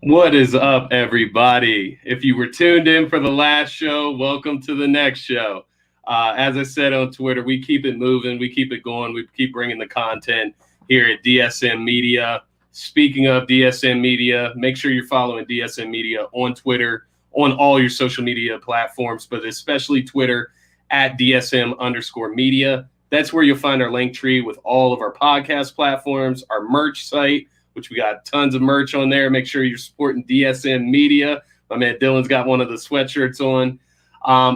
What is up, everybody? If you were tuned in for the last show, welcome to the next show. As I said on Twitter, we keep it moving, we keep it going, we keep bringing the content here at DSM Media. Speaking of DSM Media, make sure you're following DSM Media on Twitter, on all your social media platforms, but especially Twitter at DSM_media. That's where you'll find our link tree with all of our podcast platforms, our merch site, which we got tons of merch on there. Make sure you're supporting DSM Media. My man Dylan's got one of the sweatshirts on.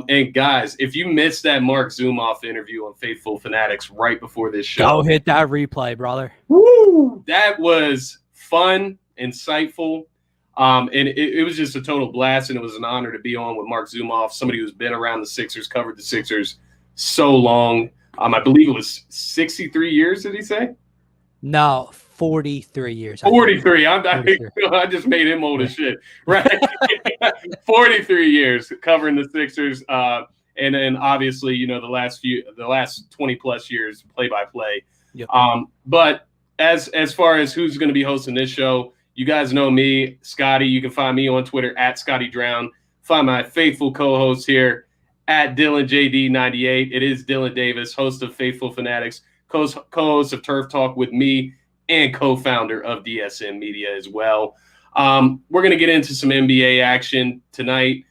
And guys, if you missed that Mark Zumoff interview on Faithful Fanatics right before this show, go hit that replay, brother. Woo! That was fun, insightful, and it was just a total blast, and it was an honor to be on with Mark Zumoff, somebody who's been around the Sixers, covered the Sixers so long. I believe it was 63 years, did he say? No, 43 years. 43. I just made him old as shit. Right. 43 years covering the Sixers. And then obviously, you know, the last 20 plus years play-by-play. Yep. But as far as who's going to be hosting this show, you guys know me, Scotty. You can find me on Twitter at Scotty Drown. Find my faithful co-host here at DylanJD98. It is Dylan Davis, host of Faithful Fanatics, co-host of Turf Talk with me, and co-founder of DSM Media as well. We're going to get into some NBA action tonight.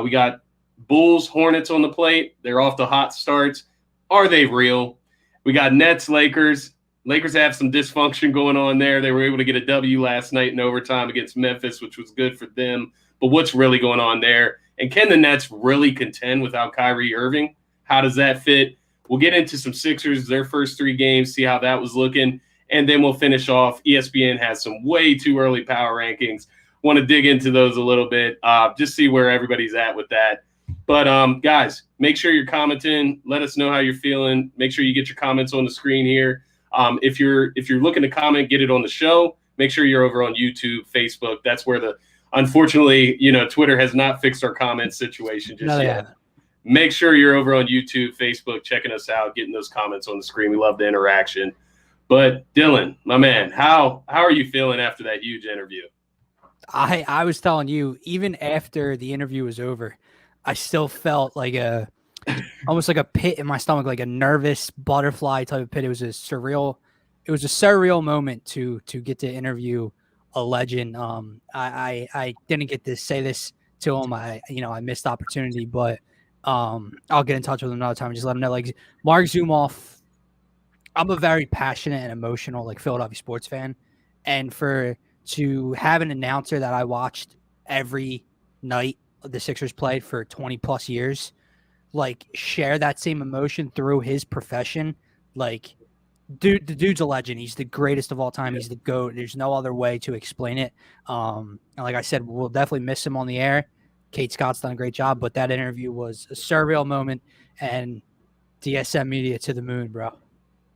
We got Bulls, Hornets on the plate. They're off to hot starts. Are they real? We got Nets, Lakers. Lakers have some dysfunction going on there. They were able to get a W last night in overtime against Memphis, which was good for them. But what's really going on there? And can the Nets really contend without Kyrie Irving? How does that fit? We'll get into some Sixers, their first three games, see how that was looking. And then we'll finish off. ESPN has some way too early power rankings. Want to dig into those a little bit, just see where everybody's at with that. But, guys, make sure you're commenting. Let us know how you're feeling. Make sure you get your comments on the screen here. If you're looking to comment, get it on the show. Make sure you're over on YouTube, Facebook. That's where unfortunately, you know, Twitter has not fixed our comment situation just yet. Make sure you're over on YouTube, Facebook, checking us out, getting those comments on the screen. We love the interaction. But Dylan, my man, how are you feeling after that huge interview? I was telling you, even after the interview was over, I still felt like almost like a pit in my stomach, like a nervous butterfly type of pit. It was a surreal moment to get to interview a legend. I didn't get to say this to him. I missed the opportunity, but I'll get in touch with him another time and just let him know. Like Mark Zumoff, I'm a very passionate and emotional like Philadelphia sports fan, and to have an announcer that I watched every night the Sixers played for 20 plus years, like share that same emotion through his profession, like the dude's a legend. He's the greatest of all time. He's the GOAT. There's no other way to explain it. And like I said, we'll definitely miss him on the air. Kate Scott's done a great job, but that interview was a surreal moment, and DSM Media to the moon, bro.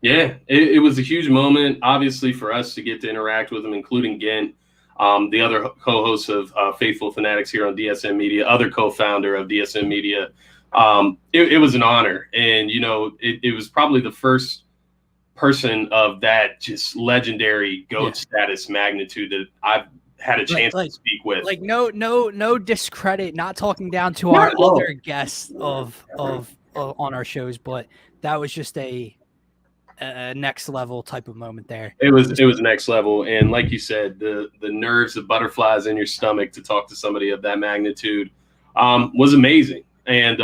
Yeah, it was a huge moment, obviously, for us to get to interact with him, including Gent, the other co-host of Faithful Fanatics here on DSM Media, other co-founder of DSM Media. It was an honor. And, you know, it was probably the first person of that just legendary GOAT status magnitude that I've had a chance to speak with. Like no discredit, not talking down to our other guests of on our shows, but that was just a next level type of moment there. It was next level, and like you said, the nerves, the butterflies in your stomach to talk to somebody of that magnitude was amazing, and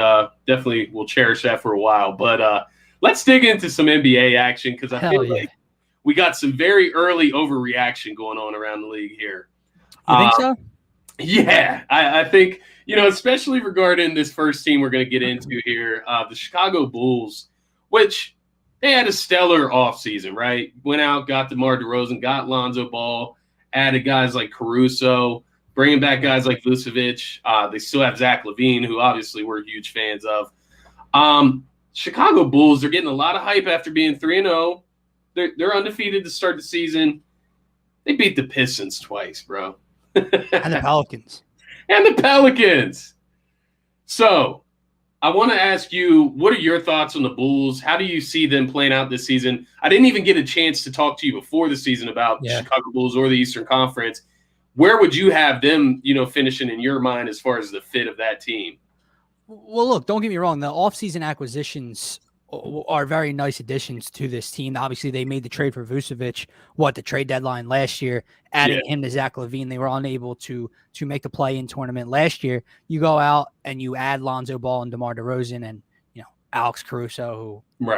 definitely will cherish that for a while. But let's dig into some NBA action, because I feel like we got some very early overreaction going on around the league here. You think so? Yeah, I think, you know, especially regarding this first team we're going to get into here, the Chicago Bulls, which they had a stellar offseason, right? Went out, got DeMar DeRozan, got Lonzo Ball, added guys like Caruso, bringing back guys like Vucevic. They still have Zach LaVine, who obviously we're huge fans of. Chicago Bulls, they're getting a lot of hype after being 3-0. They're undefeated to start the season. They beat the Pistons twice, bro. And the Pelicans. And the Pelicans. So I want to ask you, what are your thoughts on the Bulls? How do you see them playing out this season? I didn't even get a chance to talk to you before the season about the Chicago Bulls or the Eastern Conference. where would you have them, finishing in your mind as far as the fit of that team? Well, look, don't get me wrong. The offseason acquisitions are very nice additions to this team. Obviously, they made the trade for Vucevic, the trade deadline last year, adding him to Zach LaVine. They were unable to make the play-in tournament last year. You go out and you add Lonzo Ball and DeMar DeRozan and, Alex Caruso, who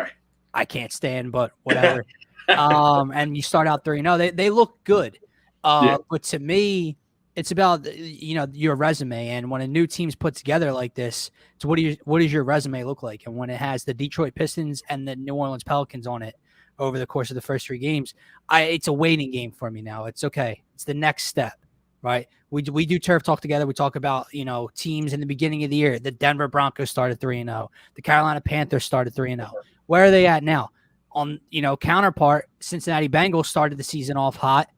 I can't stand, but whatever. And you start out 3-0. They look good. But to me, it's about, your resume. And when a new team's put together like this, it's what does your resume look like? And when it has the Detroit Pistons and the New Orleans Pelicans on it over the course of the first 3 games, it's a waiting game for me now. It's okay. It's the next step, right? We do Turf Talk together. We talk about, teams in the beginning of the year. The Denver Broncos started 3-0. The Carolina Panthers started 3-0. Where are they at now? On, counterpart, Cincinnati Bengals started the season off hot.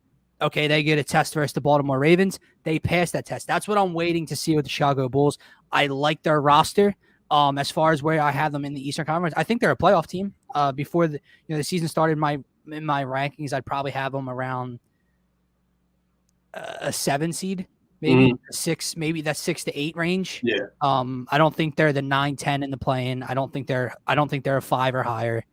Okay, they get a test versus the Baltimore Ravens. They passed that test. That's what I'm waiting to see with the Chicago Bulls. I like their roster. As far as where I have them in the Eastern Conference, I think they're a playoff team. Before the season started, in my rankings, I'd probably have them around a 7 seed, maybe 6, maybe that's 6 to 8 range. Yeah. I don't think they're the 9-10 in the play-in. I don't think they're a 5 or higher.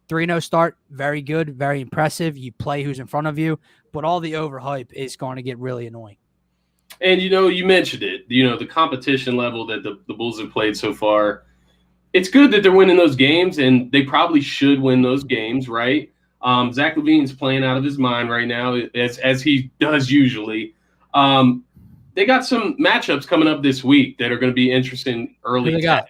3-0 start, very good, very impressive. You play who's in front of you, but all the overhype is going to get really annoying. And, you mentioned it, the competition level that the Bulls have played so far. It's good that they're winning those games, and they probably should win those games, right? Zach LaVine's playing out of his mind right now, as he does usually. They got some matchups coming up this week that are going to be interesting early. Who they got?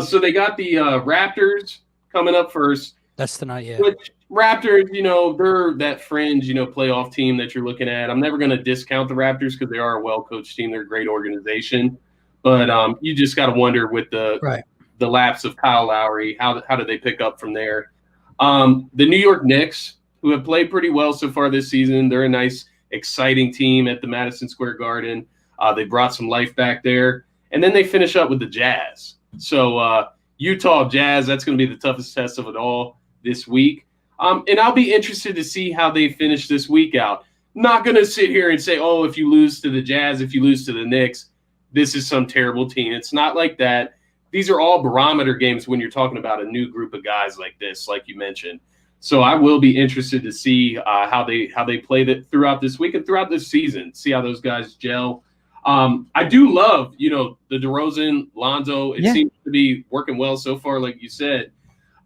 So they got the Raptors coming up first. That's tonight, yeah. Which Raptors, they're that fringe, playoff team that you're looking at. I'm never going to discount the Raptors because they are a well-coached team. They're a great organization. But you just got to wonder with the lapse of Kyle Lowry, how do they pick up from there? The New York Knicks, who have played pretty well so far this season, they're a nice, exciting team at the Madison Square Garden. They brought some life back there. And then they finish up with the Jazz. So Utah Jazz, that's going to be the toughest test of it all this week. And I'll be interested to see how they finish this week out. Not going to sit here and say, oh, if you lose to the Jazz, if you lose to the Knicks, this is some terrible team. It's not like that. These are all barometer games when you're talking about a new group of guys like this, like you mentioned. So I will be interested to see how they play that throughout this week and throughout this season, see how those guys gel. I do love, the DeRozan, Lonzo. It seems to be working well so far, like you said.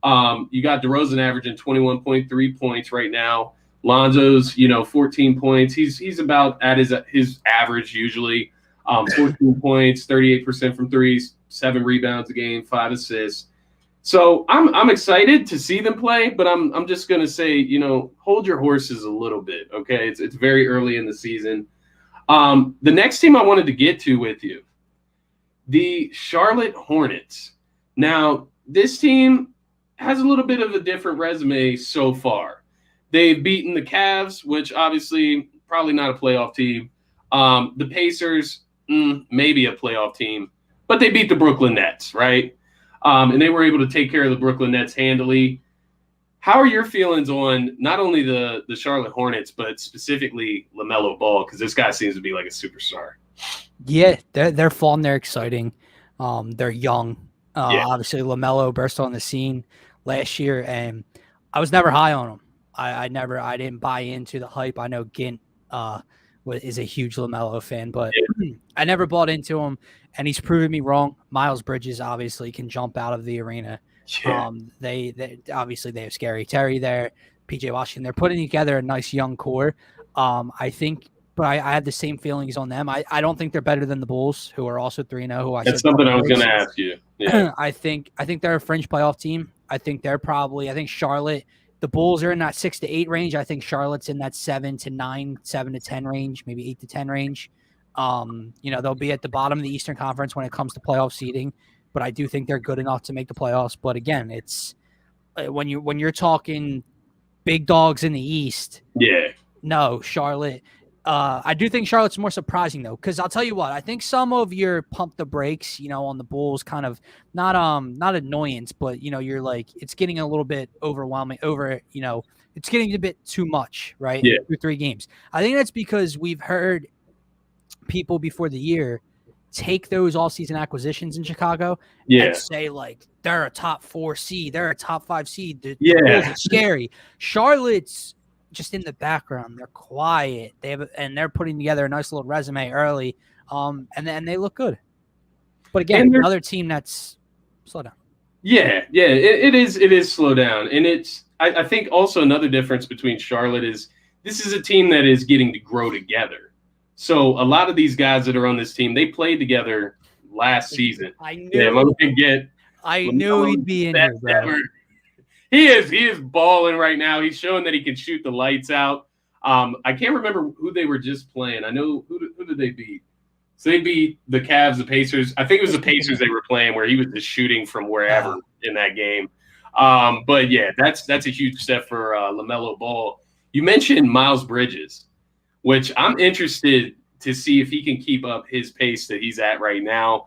You got DeRozan averaging 21.3 points right now. Lonzo's, 14 points. He's about at his average usually. 14 points, 38% from threes, 7 rebounds a game, 5 assists. So I'm excited to see them play, but I'm just gonna say, hold your horses a little bit. Okay, it's very early in the season. The next team I wanted to get to with you, the Charlotte Hornets. Now, this team has a little bit of a different resume so far. They've beaten the Cavs, which obviously probably not a playoff team. The Pacers, maybe a playoff team, but they beat the Brooklyn Nets, right? And they were able to take care of the Brooklyn Nets handily. How are your feelings on not only the Charlotte Hornets, but specifically Lamelo Ball? Because this guy seems to be like a superstar. Yeah, they're fun. They're exciting. They're young. Obviously, Lamelo burst on the scene last year, and I was never high on him. I didn't buy into the hype. I know Gint is a huge Lamelo fan, but I never bought into him, and he's proven me wrong. Miles Bridges obviously can jump out of the arena. Yeah. They obviously they have Scary Terry there, PJ Washington. They're putting together a nice young core. I think, but I had the same feelings on them. I don't think they're better than the Bulls, who are also 3-0. That's something I was going to ask you. Yeah. I think they're a fringe playoff team. I think Charlotte. The Bulls are in that 6 to 8 range. I think Charlotte's in that 7 to 9, 7 to 10 range, maybe 8 to 10 range. They'll be at the bottom of the Eastern Conference when it comes to playoff seeding, but I do think they're good enough to make the playoffs. But again, it's when you're talking big dogs in the East. Yeah. No, Charlotte. I do think Charlotte's more surprising though, because I'll tell you what, I think some of your pump the brakes, on the Bulls kind of not annoyance, but you're like it's getting a little bit overwhelming it's getting a bit too much, right? Yeah. Through 3 games. I think that's because we've heard people before the year take those all-season acquisitions in Chicago and say like they're a top 4 seed, they're a top 5 seed. The Bulls are scary. Charlotte's just in the background. They're quiet. They're putting together a nice little resume early. And then they look good. But again, another team that's slow down. Yeah, it is slow down. And I think also another difference between Charlotte is this is a team that is getting to grow together. So a lot of these guys that are on this team, they played together last season. I knew he'd be in here, bro. He is balling right now. He's showing that he can shoot the lights out. I can't remember who they were just playing. I know who did they beat? So they beat the Cavs, the Pacers. I think it was the Pacers they were playing where he was just shooting from wherever in that game. But yeah, that's a huge step for LaMelo Ball. You mentioned Miles Bridges, which I'm interested to see if he can keep up his pace that he's at right now.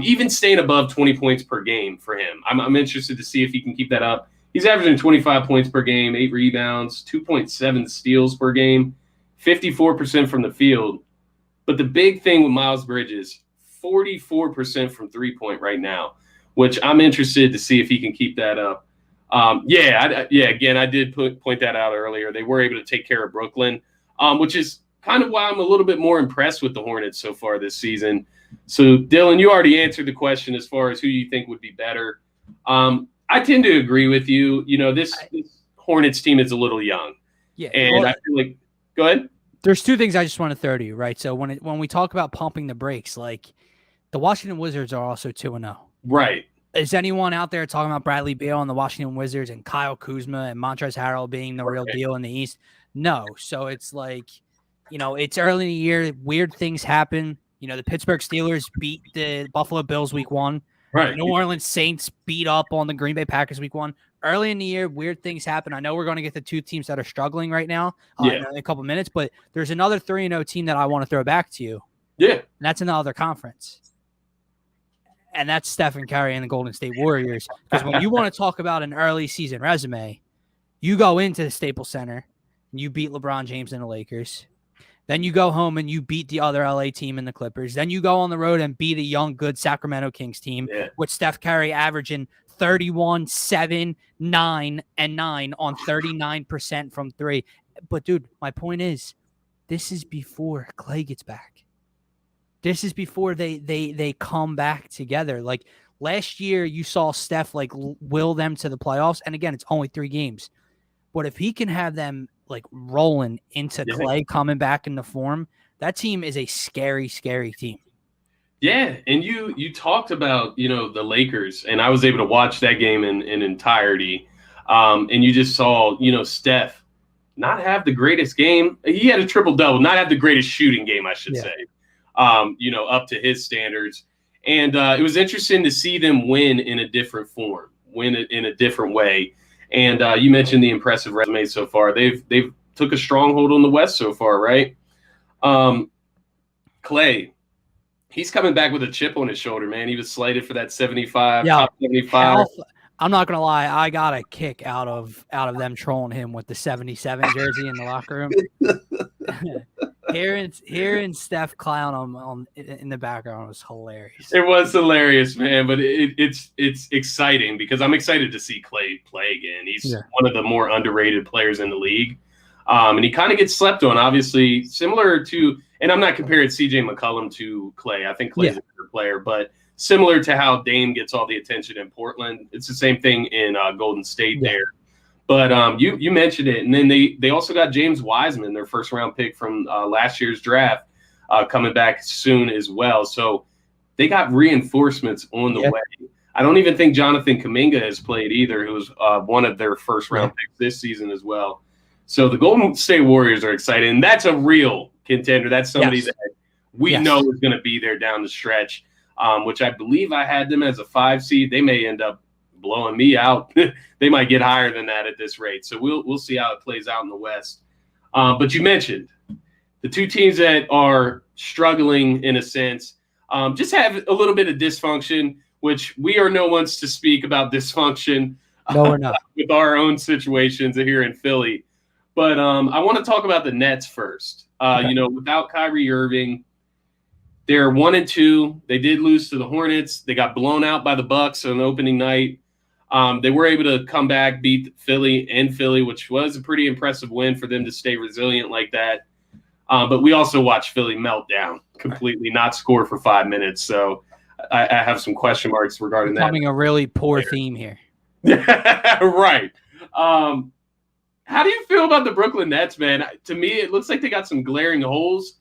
Even staying above 20 points per game for him. I'm interested to see if he can keep that up. He's averaging 25 points per game, 8 rebounds, 2.7 steals per game, 54% from the field. But the big thing with Miles Bridges, 44% from three-point right now, which I'm interested to see if he can keep that up. Again, I did point that out earlier. They were able to take care of Brooklyn, which is kind of why I'm a little bit more impressed with the Hornets so far this season. So, Dylan, you already answered the question as far as who you think would be better. I tend to agree with you. This Hornets team is a little young. Yeah. And I feel like – go ahead. There's 2 things I just want to throw to you, right? So when we talk about pumping the brakes, like the Washington Wizards are also 2-0. Right. Is anyone out there talking about Bradley Beal and the Washington Wizards and Kyle Kuzma and Montrezl Harrell being the real deal in the East? No. So it's like, it's early in the year. Weird things happen. The Pittsburgh Steelers beat the Buffalo Bills week 1. Right. The New Orleans Saints beat up on the Green Bay Packers week 1. Early in the year, weird things happen. I know we're going to get the 2 teams that are struggling right now in a couple minutes, but there's another 3-0 team that I want to throw back to you. Yeah. And that's in the other conference. And that's Stephen Curry and the Golden State Warriors. Because when you want to talk about an early season resume, you go into the Staples Center and you beat LeBron James and the Lakers. Then you go home and you beat the other LA team and the Clippers. Then you go on the road and beat a young, good Sacramento Kings team with Steph Curry averaging 31, 7, 9, and 9 on 39% from 3. But, dude, my point is, this is before Clay gets back. This is before they come back together. Like, last year, you saw Steph, like, will them to the playoffs. And, again, it's only 3 games. But if he can have them, like, rolling into Clay coming back into form, that team is a scary, scary team. Yeah, and you talked about, the Lakers, and I was able to watch that game in entirety. And you just saw, Steph not have the greatest game. He had a triple-double, not have the greatest shooting game, I should say, up to his standards. And it was interesting to see them win in a different form, win it in a different way. And you mentioned the impressive resume so far. They've took a stronghold on the West so far, right? Clay, he's coming back with a chip on his shoulder, man. He was slated for that 75, top 75. I'm not gonna lie, I got a kick out of them trolling him with the 77 jersey in the locker room. Hearing Steph clown on in the background was hilarious. It was hilarious, man. But it's exciting because I'm excited to see Clay play again. He's one of the more underrated players in the league, and he kind of gets slept on. Obviously, similar to, and I'm not comparing C.J. McCollum to Clay. I think Clay's a better player, but similar to how Dame gets all the attention in Portland, it's the same thing in Golden State there. But you mentioned it, and then they also got James Wiseman, their first-round pick from last year's draft, coming back soon as well. So they got reinforcements on the way. I don't even think Jonathan Kuminga has played either, who was one of their first-round picks this season as well. So the Golden State Warriors are excited, and that's a real contender. That's somebody that we know is going to be there down the stretch, which I believe I had them as a 5 seed. They may end up blowing me out. They might get higher than that at this rate. So we'll see how it plays out in the West. But you mentioned the two teams that are struggling in a sense just have a little bit of dysfunction, which we are no ones to speak about dysfunction No, we're not. with our own situations here in Philly. But I want to talk about the Nets first. Okay. Without Kyrie Irving, they're 1-2. They did lose to the Hornets. They got blown out by the Bucks on opening night. They were able to come back, beat Philly, which was a pretty impressive win for them to stay resilient like that. But we also watched Philly melt down completely, not score for 5 minutes. So I have some question marks regarding that. Becoming a really poor theme here. Right. How do you feel about the Brooklyn Nets, man? To me, it looks like they got some glaring holes.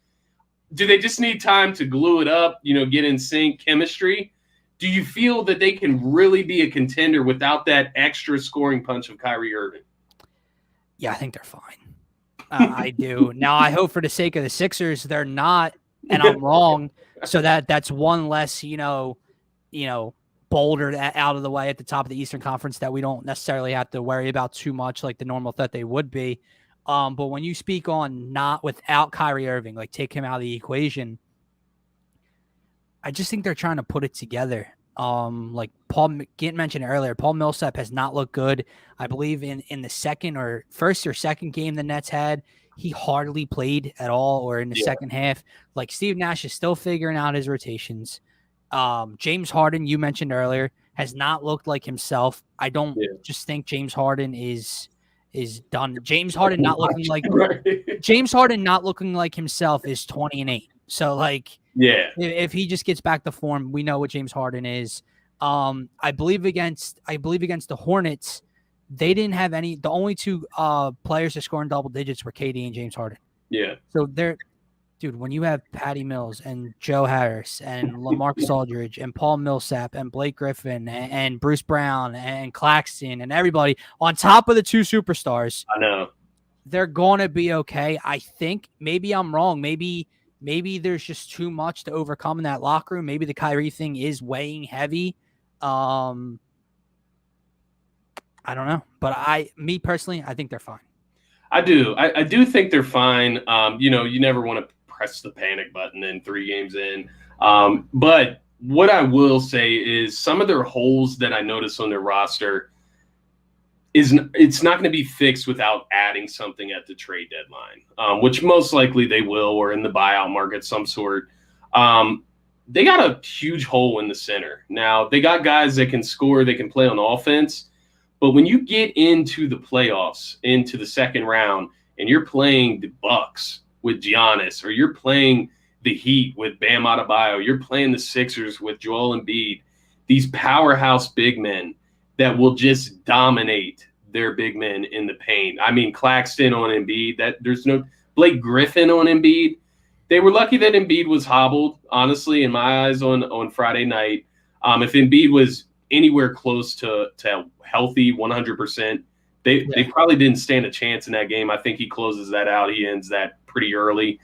Do they just need time to glue it up, get in sync chemistry? Do you feel that they can really be a contender without that extra scoring punch of Kyrie Irving? Yeah, I think they're fine. I do. Now, I hope for the sake of the Sixers, they're not, and I'm wrong. So that's one less, boulder out of the way at the top of the Eastern Conference that we don't necessarily have to worry about too much like the normal that they would be. But when you speak on not without Kyrie Irving, like take him out of the equation, I just think they're trying to put it together. Like Paul Gint mentioned earlier, Paul Millsap has not looked good. I believe in the first or second game the Nets had, he hardly played at all, or in the second half. Like Steve Nash is still figuring out his rotations. James Harden, you mentioned earlier, has not looked like himself. I don't just think James Harden is done. James Harden not looking like himself is 20-8. So if he just gets back to form, we know what James Harden is. I believe against the Hornets, they didn't have any. The only two players to score in double digits were KD and James Harden. Yeah. So dude, when you have Patty Mills and Joe Harris and LaMarcus Aldridge and Paul Millsap and Blake Griffin and Bruce Brown and Claxton and everybody on top of the two superstars, I know they're going to be okay. I think maybe I'm wrong. Maybe there's just too much to overcome in that locker room. Maybe the Kyrie thing is weighing heavy. I don't know, but me personally, I think they're fine. I do. I do think they're fine. You never want to press the panic button in 3 games in. But what I will say is some of their holes that I noticed on their roster it's not going to be fixed without adding something at the trade deadline, which most likely they will, or in the buyout market some sort. They got a huge hole in the center. Now, they got guys that can score, they can play on offense. But when you get into the playoffs, into the second round, and you're playing the Bucks with Giannis, or you're playing the Heat with Bam Adebayo, you're playing the Sixers with Joel Embiid, these powerhouse big men that will just dominate their big men in the paint. I mean, Claxton on Embiid, there's no Blake Griffin on Embiid. They were lucky that Embiid was hobbled, honestly, in my eyes, on Friday night. If Embiid was anywhere close to healthy 100%, they probably didn't stand a chance in that game. I think he closes that out. He ends that pretty early.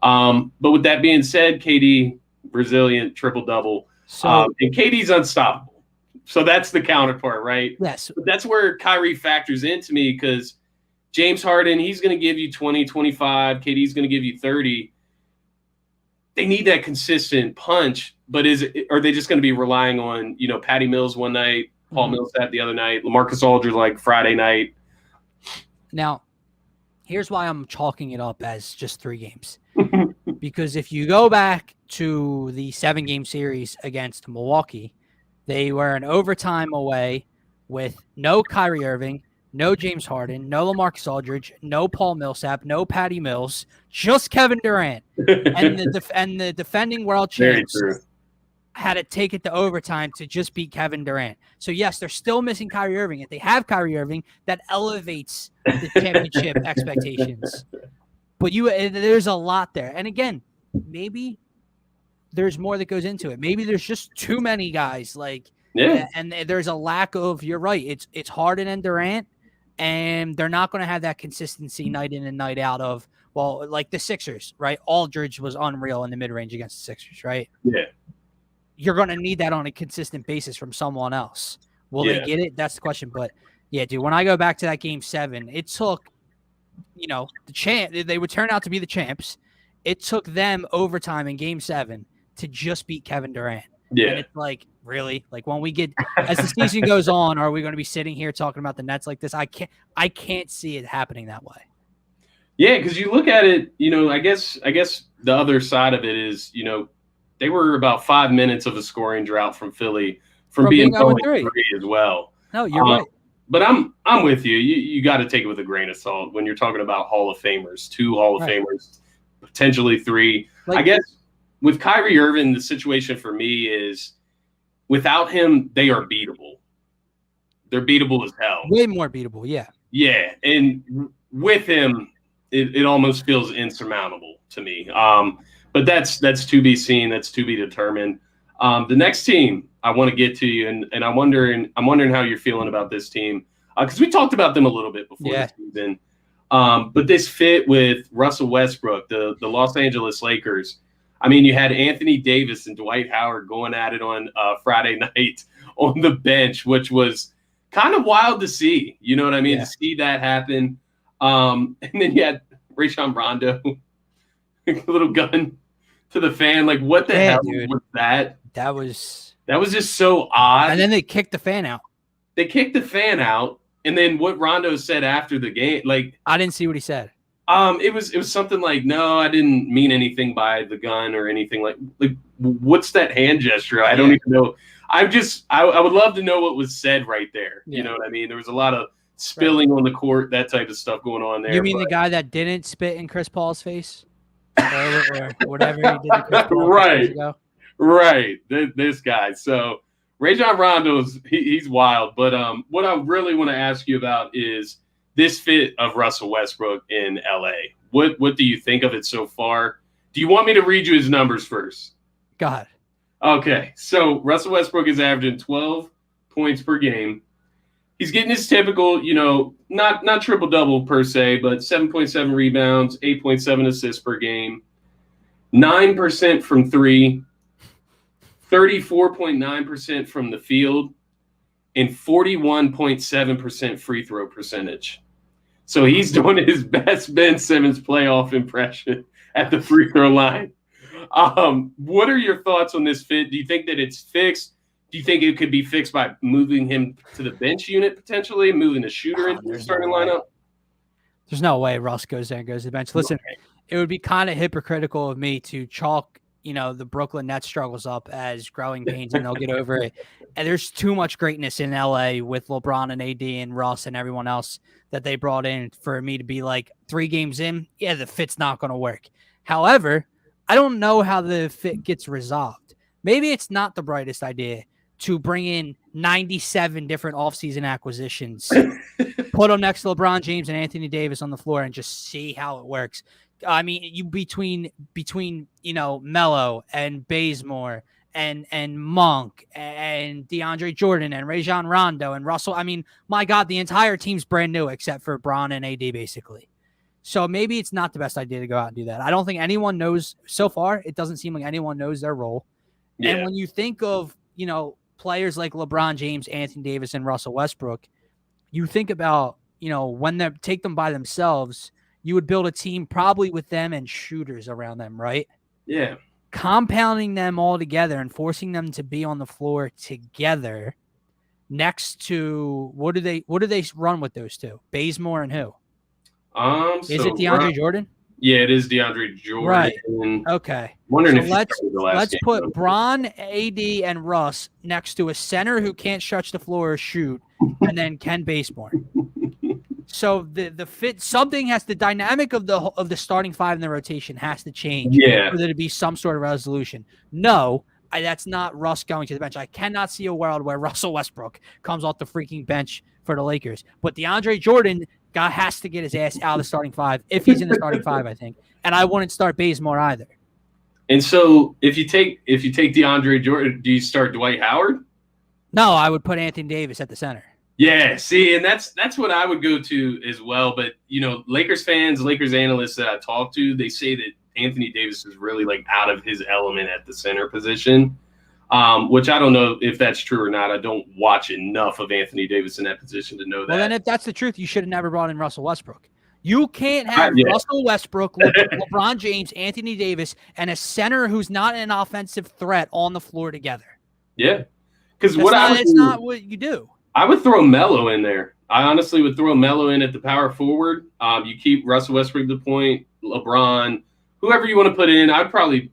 But with that being said, KD, resilient, triple-double. And KD's unstoppable. So that's the counterpart, right? Yes. But that's where Kyrie factors into me, because James Harden, he's going to give you 20, 25. KD's going to give you 30. They need that consistent punch, but are they just going to be relying on, Patty Mills one night, Paul Millsap the other night, LaMarcus Aldridge like Friday night? Now, here's why I'm chalking it up as just 3 games. Because if you go back to the 7-game series against Milwaukee, they were an overtime away with no Kyrie Irving, no James Harden, no LaMarcus Aldridge, no Paul Millsap, no Patty Mills, just Kevin Durant. And the defending world champs had to take it to overtime to just beat Kevin Durant. So, yes, they're still missing Kyrie Irving. If they have Kyrie Irving, that elevates the championship expectations. But there's a lot there. And, again, maybe there's more that goes into it. Maybe there's just too many guys. And there's a lack of – you're right. It's Harden and Durant, and they're not going to have that consistency night in and night out of – well, like the Sixers, right? Aldridge was unreal in the mid-range against the Sixers, right? Yeah. You're going to need that on a consistent basis from someone else. Will they get it? That's the question. But, yeah, dude, when I go back to that Game 7, it took, the champ. They would turn out to be the champs. It took them overtime in Game 7 to just beat Kevin Durant. Yeah. And it's like, really? Like, when we get as the season goes on, are we going to be sitting here talking about the Nets like this? I can't see it happening that way. Yeah, because you look at it, I guess the other side of it is, they were about 5 minutes of a scoring drought from Philly from being 0-3 as well. No, you're right. But I'm with you. You got to take it with a grain of salt when you're talking about Hall of Famers, 2 Hall of Famers, potentially 3. I guess with Kyrie Irving, the situation for me is without him, they are beatable. They're beatable as hell. Way more beatable, yeah. Yeah, and with him, it almost feels insurmountable to me. But that's to be seen. That's to be determined. The next team I want to get to you, and I'm wondering how you're feeling about this team because we talked about them a little bit before the season. But this fit with Russell Westbrook, the Los Angeles Lakers. I mean, you had Anthony Davis and Dwight Howard going at it on Friday night on the bench, which was kind of wild to see. You know what I mean? To see that happen. And then you had Rajon Rondo, a little gun to the fan. Like, what the hell was that? That was just so odd. And then they kicked the fan out. And then what Rondo said after the game, like, I didn't see what he said. It was something like, no, I didn't mean anything by the gun or anything like what's that hand gesture? I don't even know. I would love to know what was said right there. You know what I mean? There was a lot of spilling on the court, that type of stuff going on there. You mean the guy that didn't spit in Chris Paul's face? or whatever he did to Chris Paul Right. This guy. So Rajon Rondo's he's wild. But what I really want to ask you about is this fit of Russell Westbrook in LA. What do you think of it so far? Do you want me to read you his numbers first? Go ahead. Okay. So Russell Westbrook is averaging 12 points per game. He's getting his typical, not triple-double per se, but 7.7 rebounds, 8.7 assists per game, 9% from 3, 34.9% from the field, and 41.7% free throw percentage. So he's doing his best Ben Simmons playoff impression at the free throw line. What are your thoughts on this fit? Do you think that it's fixed? Do you think it could be fixed by moving him to the bench unit potentially, moving a shooter into the starting lineup? There's no way Russ goes there and goes to the bench. Listen, it would be kind of hypocritical of me to chalk, the Brooklyn Nets struggles up as growing pains and they'll get over it. And there's too much greatness in LA with LeBron and AD and Russ and everyone else that they brought in for me to be like 3 games in. Yeah, the fit's not going to work. However, I don't know how the fit gets resolved. Maybe it's not the brightest idea to bring in 97 different offseason acquisitions, put them next to LeBron James and Anthony Davis on the floor and just see how it works. I mean, you between Melo and Bazemore and Monk and DeAndre Jordan and Rajon Rondo and Russell. I mean, my God, the entire team's brand new except for Bron and AD basically. So maybe it's not the best idea to go out and do that. I don't think anyone knows so far. It doesn't seem like anyone knows their role. Yeah. And when you think of, players like LeBron James, Anthony Davis, and Russell Westbrook, you think about, when they take them by themselves, you would build a team probably with them and shooters around them, right? Yeah. Compounding them all together and forcing them to be on the floor together next to what do they run with those two? Bazemore and who? Is it DeAndre Jordan? Yeah, it is DeAndre Jordan. Right. Okay. Wondering so let's put Bron, AD, and Russ next to a center who can't stretch the floor or shoot, and then Ken Bazemore. So the fit, the dynamic of the starting 5 in the rotation has to change for there to be some sort of resolution. No, that's not Russ going to the bench. I cannot see a world where Russell Westbrook comes off the freaking bench for the Lakers. But DeAndre Jordan has to get his ass out of the starting 5 if he's in the starting 5, I think. And I wouldn't start Bazemore either. And so if you take DeAndre Jordan, do you start Dwight Howard? No, I would put Anthony Davis at the center. Yeah, see, and that's what I would go to as well. But, Lakers fans, Lakers analysts that I talk to, they say that Anthony Davis is really like out of his element at the center position, which I don't know if that's true or not. I don't watch enough of Anthony Davis in that position to know that. Well, then if that's the truth, you should have never brought in Russell Westbrook. You can't have Yeah. Russell Westbrook, LeBron James, Anthony Davis, and a center who's not an offensive threat on the floor together. Yeah. Because it's not what you do. I would throw Melo in there. I honestly would throw Melo in at the power forward. You keep Russell Westbrook at the point, LeBron, whoever you want to put in. I'd probably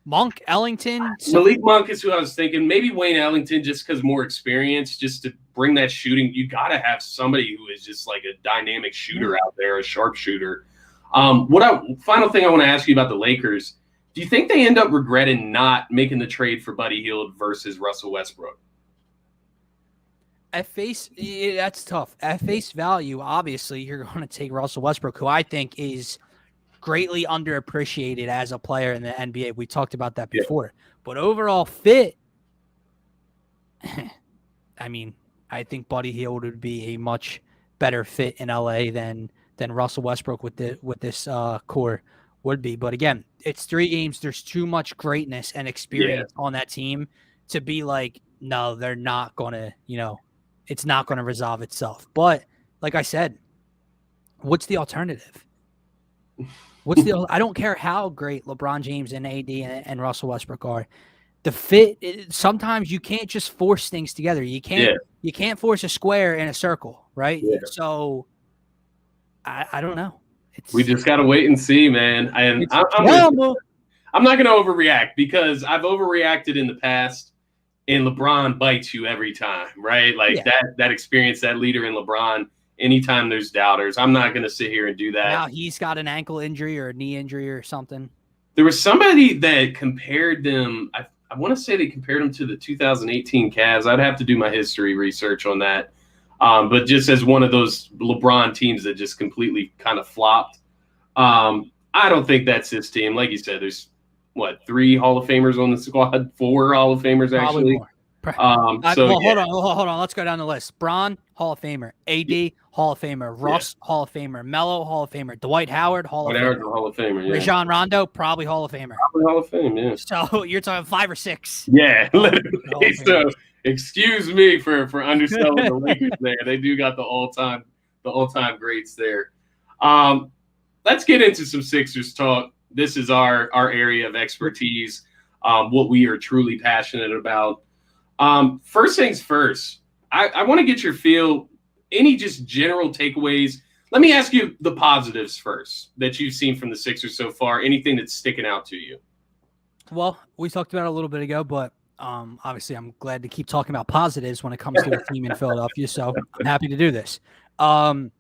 Monk, Ellington. Malik Monk is who I was thinking. Maybe Wayne Ellington, just because more experience, just to bring that shooting. You got to have somebody who is just like a dynamic shooter out there, a sharp shooter. Final thing I want to ask you about the Lakers. Do you think they end up regretting not making the trade for Buddy Hield versus Russell Westbrook? That's tough. At face value, obviously, you're going to take Russell Westbrook, who I think is greatly underappreciated as a player in the NBA. We talked about that before. But overall fit, I mean, I think Buddy Hield would be a much better fit in LA than Russell Westbrook with this core would be. But again, it's 3 games. There's too much greatness and experience on that team to be like, no, they're not going to, it's not going to resolve itself. But like I said, what's the alternative? I don't care how great LeBron James and AD and Russell Westbrook are. The fit, sometimes you can't just force things together. You can't force a square in a circle, right? Yeah. So I don't know. We just got to wait and see, man. And I'm not going to overreact because I've overreacted in the past, and LeBron bites you every time, right? Like that experience, that leader in LeBron, anytime there's doubters, I'm not going to sit here and do that. Now he's got an ankle injury or a knee injury or something. There was somebody that compared them. I want to say they compared them to the 2018 Cavs. I'd have to do my history research on that. But just as one of those LeBron teams that just completely kind of flopped. I don't think that's his team. Like you said, there's 3 Hall of Famers on the squad, 4 Hall of Famers actually. Hold on. Let's go down the list. Bron, Hall of Famer. AD, Hall of Famer. Russ, Hall of Famer. Melo, Hall of Famer. Dwight Howard, Hall of Famer. Yeah. Rajon Rondo, probably Hall of Famer. Probably Hall of Fame, yeah. So you're talking 5 or 6. Yeah, literally. So excuse me for underselling the Lakers there. They do got the all-time greats there. Let's get into some Sixers talk. This is our area of expertise, what we are truly passionate about. First things first, I want to get your feel, any just general takeaways. Let me ask you the positives first that you've seen from the Sixers so far. Anything that's sticking out to you? Well, we talked about it a little bit ago, but obviously I'm glad to keep talking about positives when it comes to a team in Philadelphia, so I'm happy to do this. Joel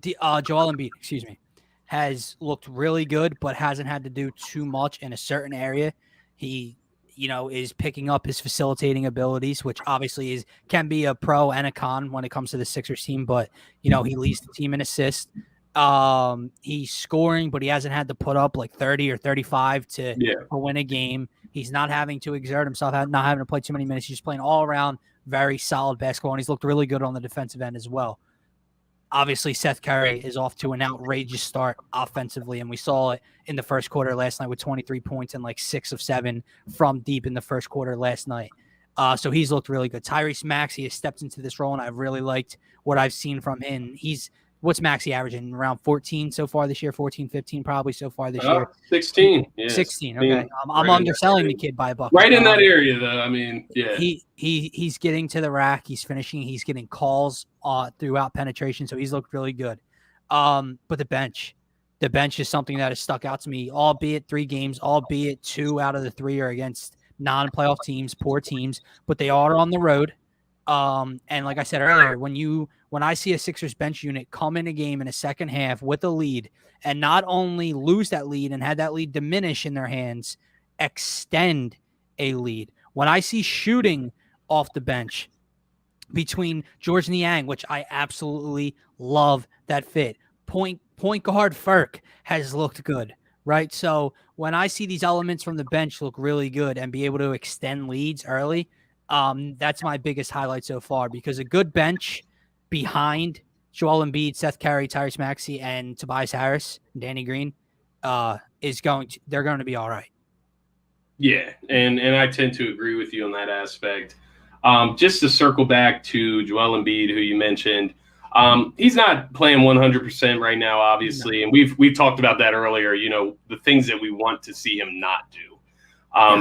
Embiid, has looked really good, but hasn't had to do too much in a certain area. He, is picking up his facilitating abilities, which obviously can be a pro and a con when it comes to the Sixers team. But, he leads the team in assists. He's scoring, but he hasn't had to put up like 30 or 35 to win a game. He's not having to exert himself, not having to play too many minutes. He's playing all around very solid basketball, and he's looked really good on the defensive end as well. Obviously, Seth Curry is off to an outrageous start offensively, and we saw it in the first quarter last night with 23 points and like 6 of 7 from deep in the first quarter last night. So he's looked really good. Tyrese Maxey has stepped into this role, and I've really liked what I've seen from him. What's Maxey averaging? Around 14 so far this year, 14, 15 probably so far this year. 16. Yeah, 16, okay. I'm underselling the kid by a buck. Right in that area, though. I mean, yeah. He's getting to the rack. He's finishing. He's getting calls throughout penetration, so he's looked really good. But the bench is something that has stuck out to me, albeit 3 games, albeit 2 out of the 3 are against non-playoff teams, poor teams, but they are on the road. And like I said earlier, when I see a Sixers bench unit come in a game in a second half with a lead and not only lose that lead and have that lead diminish in their hands, extend a lead. When I see shooting off the bench between George Niang, which I absolutely love that fit, point guard Ferk has looked good, right? So when I see these elements from the bench look really good and be able to extend leads early, that's my biggest highlight so far, because a good bench behind Joel Embiid, Seth Curry, Tyrese Maxey, and Tobias Harris, and Danny Green, they're going to be all right. Yeah, and I tend to agree with you on that aspect. Just to circle back to Joel Embiid, who you mentioned, He's not playing 100% right now, obviously, and we've talked about that earlier. The things that we want to see him not do,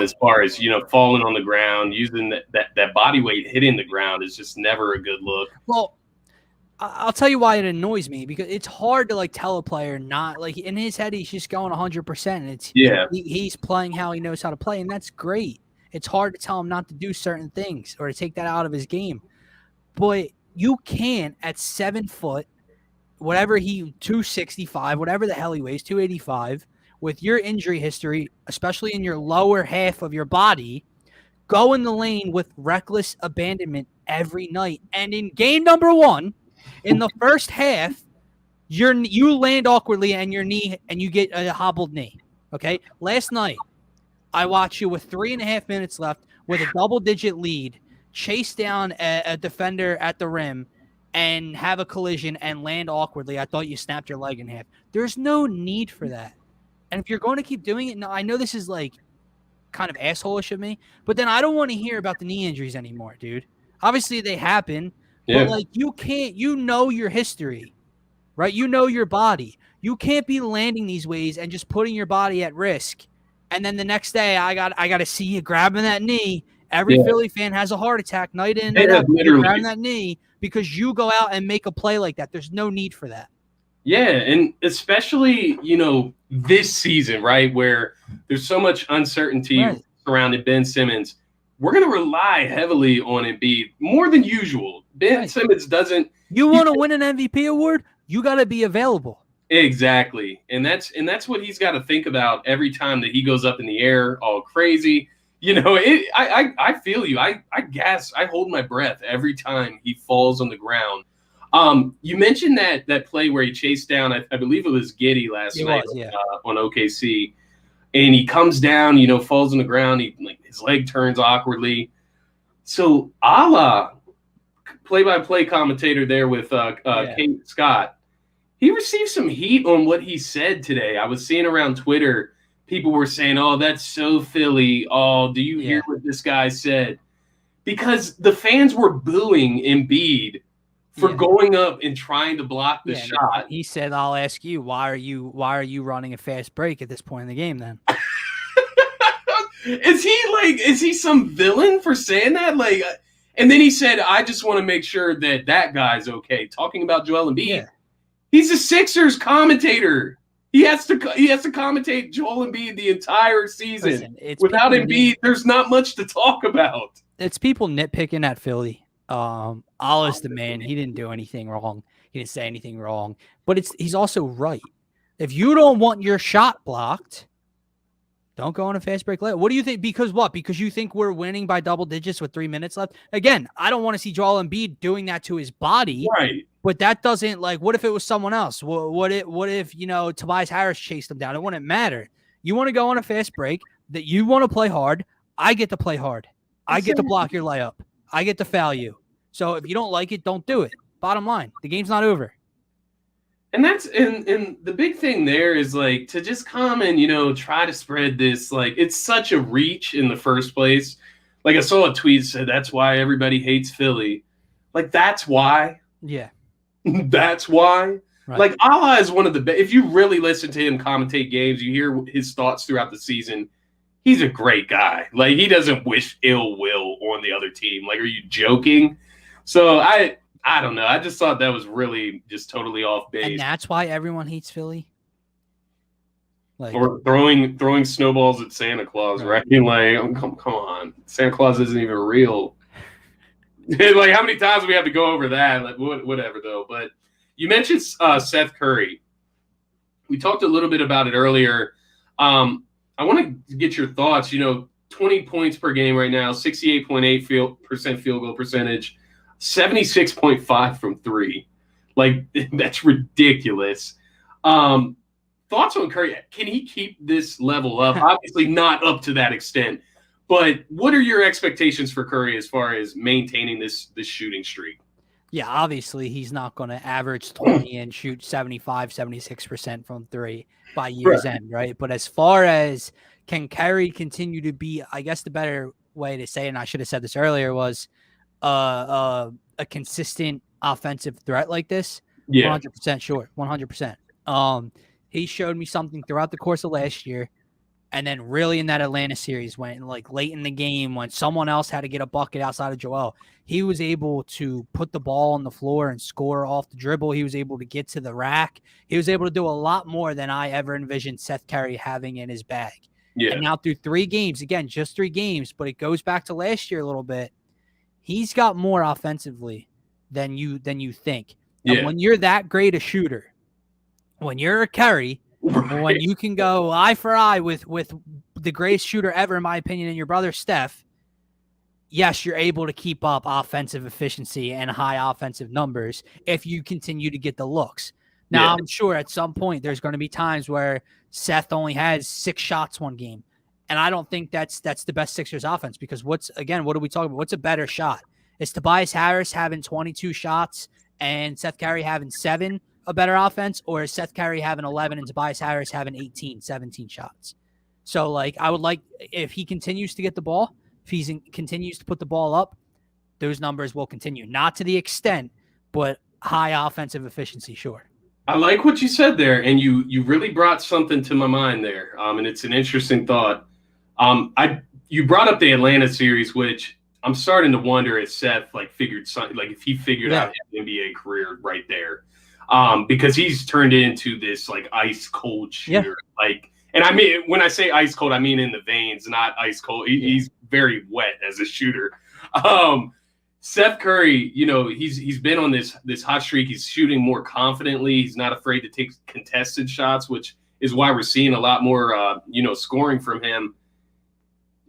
as far as falling on the ground, using that body weight hitting the ground is just never a good look. Well, I'll tell you why it annoys me, because it's hard to tell a player not in his head he's just going 100%. He's playing how he knows how to play, and that's great. It's hard to tell him not to do certain things or to take that out of his game, but you can't at 7 foot, 265, whatever the hell he weighs, 285, with your injury history, especially in your lower half of your body, go in the lane with reckless abandonment every night. And in game number 1, in the first half, you land awkwardly and you get a hobbled knee. Okay. Last night, I watched you with 3.5 minutes left with a double-digit lead, chase down a defender at the rim and have a collision and land awkwardly. I thought you snapped your leg in half. There's no need for that. And if you're going to keep doing it, now I know this is kind of asshole-ish of me, but then I don't want to hear about the knee injuries anymore, dude. Obviously they happen, but you can't, your history, right? You know your body. You can't be landing these ways and just putting your body at risk. And then the next day I got to see you grabbing that knee. Every Philly fan has a heart attack night in, night out. You're grabbing that knee because you go out and make a play like that. There's no need for that. Yeah, and especially, this season, right, where there's so much uncertainty surrounding Ben Simmons, we're going to rely heavily on Embiid more than usual. Ben Simmons doesn't. You want to win an MVP award? You got to be available. Exactly, and that's what he's got to think about every time that he goes up in the air all crazy. I feel you. I guess I hold my breath every time he falls on the ground. You mentioned that play where he chased down, I believe it was Giddey last night on OKC, and he comes down, falls on the ground. His leg turns awkwardly. So Ala, play-by-play commentator there with Kate Scott, he received some heat on what he said today. I was seeing around Twitter, people were saying, "Oh, that's so Philly. Oh, do you hear what this guy said?" Because the fans were booing Embiid for going up and trying to block the shot. He said, "I'll ask you, why are you running a fast break at this point in the game then?" Is he some villain for saying that? And then he said, "I just want to make sure that guy's okay." Talking about Joel Embiid. Yeah. He's a Sixers commentator. He has to commentate Joel Embiid the entire season. Listen, without Embiid, there's not much to talk about. It's people nitpicking at Philly. Allah's the man. He didn't do anything wrong. He didn't say anything wrong. But he's also right. If you don't want your shot blocked, don't go on a fast break. What do you think? Because what? Because you think we're winning by double digits with 3 minutes left? Again, I don't want to see Joel Embiid doing that to his body. Right. But that doesn't, what if it was someone else? What if Tobias Harris chased him down? It wouldn't matter. You want to go on a fast break, that you want to play hard. I get to play hard. I get to block your layup. I get to foul you. So if you don't like it, don't do it. Bottom line, the game's not over. And that's and the big thing there is to just come and try to spread this, it's such a reach in the first place. I saw a tweet that said that's why everybody hates Philly. That's why. Yeah. That's why. Right. Allah is one of the best. If you really listen to him commentate games, you hear his thoughts throughout the season. He's a great guy. He doesn't wish ill will on the other team. Are you joking? So I don't know. I just thought that was really just totally off base. And that's why everyone hates Philly. Or throwing snowballs at Santa Claus, right? Come on. Santa Claus isn't even real. How many times do we have to go over that? Whatever, though. But you mentioned Seth Curry. We talked a little bit about it earlier. I want to get your thoughts. 20 points per game right now, 68.8% field goal percentage, 76.5 from three. That's ridiculous. Thoughts on Curry? Can he keep this level up? Obviously not up to that extent. But what are your expectations for Curry as far as maintaining this shooting streak? Yeah, obviously he's not going to average 20 and shoot 75, 76% from three by year's end, right? But as far as can Curry continue to be, I guess the better way to say it, and I should have said this earlier, was a consistent offensive threat like this, Yeah. 100% sure, 100%. He showed me something throughout the course of last year, and then really in that Atlanta series when like late in the game when someone else had to get a bucket outside of Joel, he was able to put the ball on the floor and score off the dribble. He was able to get to the rack. He was able to do a lot more than I ever envisioned Seth Curry having in his bag. Yeah. And now through 3 games, again, just 3 games, but it goes back to last year a little bit. He's got more offensively than you think. Yeah. And when you're that great a shooter, when you're a Curry, Right. when you can go eye for eye with the greatest shooter ever, in my opinion, and your brother Steph, yes, you're able to keep up offensive efficiency and high offensive numbers if you continue to get the looks. Now, I'm sure at some point there's going to be times where Seth only has 6 shots one game. And I don't think that's the best Sixers offense because what are we talking about? What's a better shot? Is Tobias Harris having 22 shots and Seth Curry having 7 a better offense, or is Seth Curry having 11 and Tobias Harris having 18, 17 shots? So, like, I would like if he continues to get the ball, if he continues to put the ball up, those numbers will continue. Not to the extent, but high offensive efficiency, sure. I like what you said there, and you really brought something to my mind there, and it's an interesting thought. You brought up the Atlanta series, which I'm starting to wonder if Seth figured something, like if he figured out his NBA career right there, because he's turned into this ice cold shooter. And I mean when I say ice cold, I mean in the veins, not ice cold. He's very wet as a shooter. Seth Curry, he's been on this hot streak. He's shooting more confidently. He's not afraid to take contested shots, which is why we're seeing a lot more, scoring from him.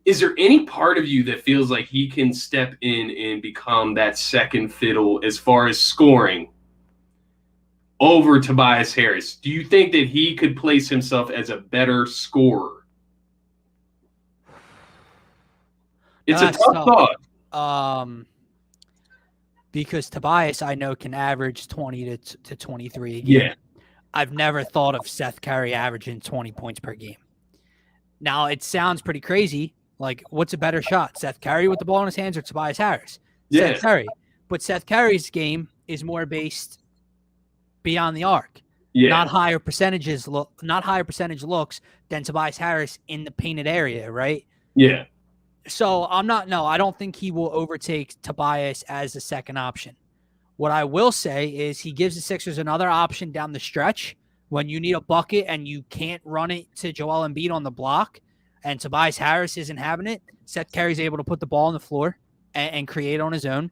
Is there any part of you that feels like he can step in and become that second fiddle as far as scoring over Tobias Harris? Do you think that he could place himself as a better scorer? It's a tough thought. Because Tobias, I know, can average 20 to 23 a game. Yeah. I've never thought of Seth Curry averaging 20 points per game. Now, it sounds pretty crazy. Like, what's a better shot? Seth Curry with the ball in his hands or Tobias Harris? Yeah. Seth Curry. But Seth Curry's game is more based beyond the arc. Yeah. Not higher percentage looks than Tobias Harris in the painted area, right? Yeah. So I don't think he will overtake Tobias as the second option. What I will say is he gives the Sixers another option down the stretch when you need a bucket and you can't run it to Joel Embiid on the block and Tobias Harris isn't having it. Seth Curry's able to put the ball on the floor and create on his own.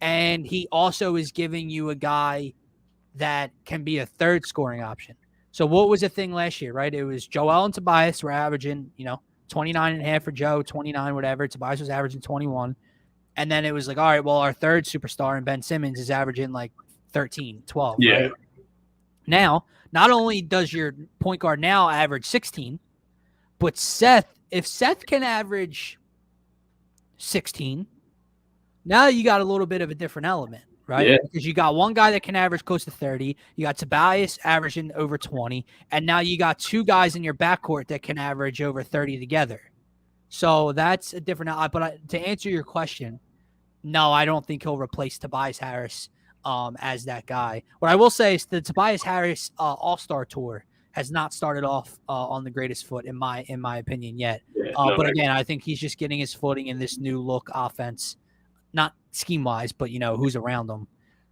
And he also is giving you a guy that can be a third scoring option. So what was the thing last year, right? It was Joel and Tobias were averaging, 29.5 for Joe, 29, whatever. Tobias was averaging 21. And then it was like, all right, well, our third superstar in Ben Simmons is averaging 13, 12. Yeah. Right? Now, not only does your point guard now average 16, but if Seth can average 16, now you got a little bit of a different element, right? Yeah. Because you got one guy that can average close to 30. You got Tobias averaging over 20. And now you got 2 guys in your backcourt that can average over 30 together. So that's a different. But to answer your question, no, I don't think he'll replace Tobias Harris as that guy. What I will say is the Tobias Harris All-Star Tour has not started off on the greatest foot in my opinion yet. Yeah, but again, I think he's just getting his footing in this new look offense, not scheme wise, but who's around him,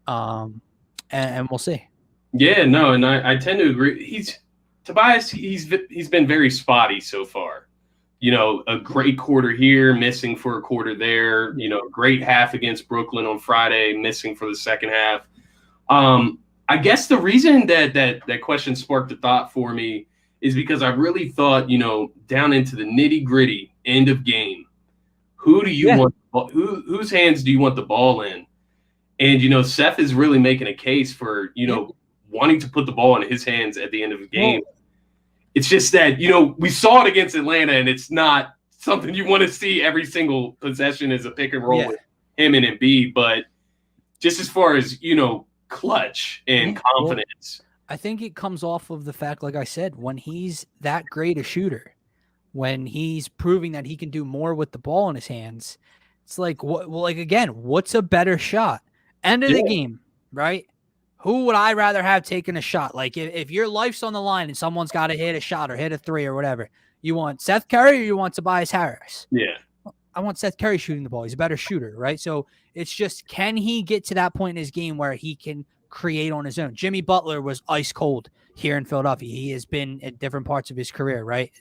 and we'll see. Yeah, no, and I tend to agree. Tobias. He's been very spotty so far. A great quarter here, missing for a quarter there. Great half against Brooklyn on Friday, missing for the second half. I guess the reason that question sparked a thought for me is because I really thought, down into the nitty gritty end of game, who do you want? Whose hands do you want the ball in? And Seth is really making a case for wanting to put the ball in his hands at the end of the game. Well, it's just that we saw it against Atlanta, and it's not something you want to see every single possession as a pick and roll with him and Embiid. But just as far as clutch and confidence. I think it comes off of the fact, like I said, when he's that great a shooter, when he's proving that he can do more with the ball in his hands, it's like, what's a better shot? End of the game. right? Who would I rather have taking a shot? Like if your life's on the line and someone's got to hit a shot or hit a three or whatever, you want Seth Curry or you want Tobias Harris? Yeah. I want Seth Curry shooting the ball. He's a better shooter, right? So it's just, can he get to that point in his game where he can create on his own? Jimmy Butler was ice cold here in Philadelphia. He has been at different parts of his career, right?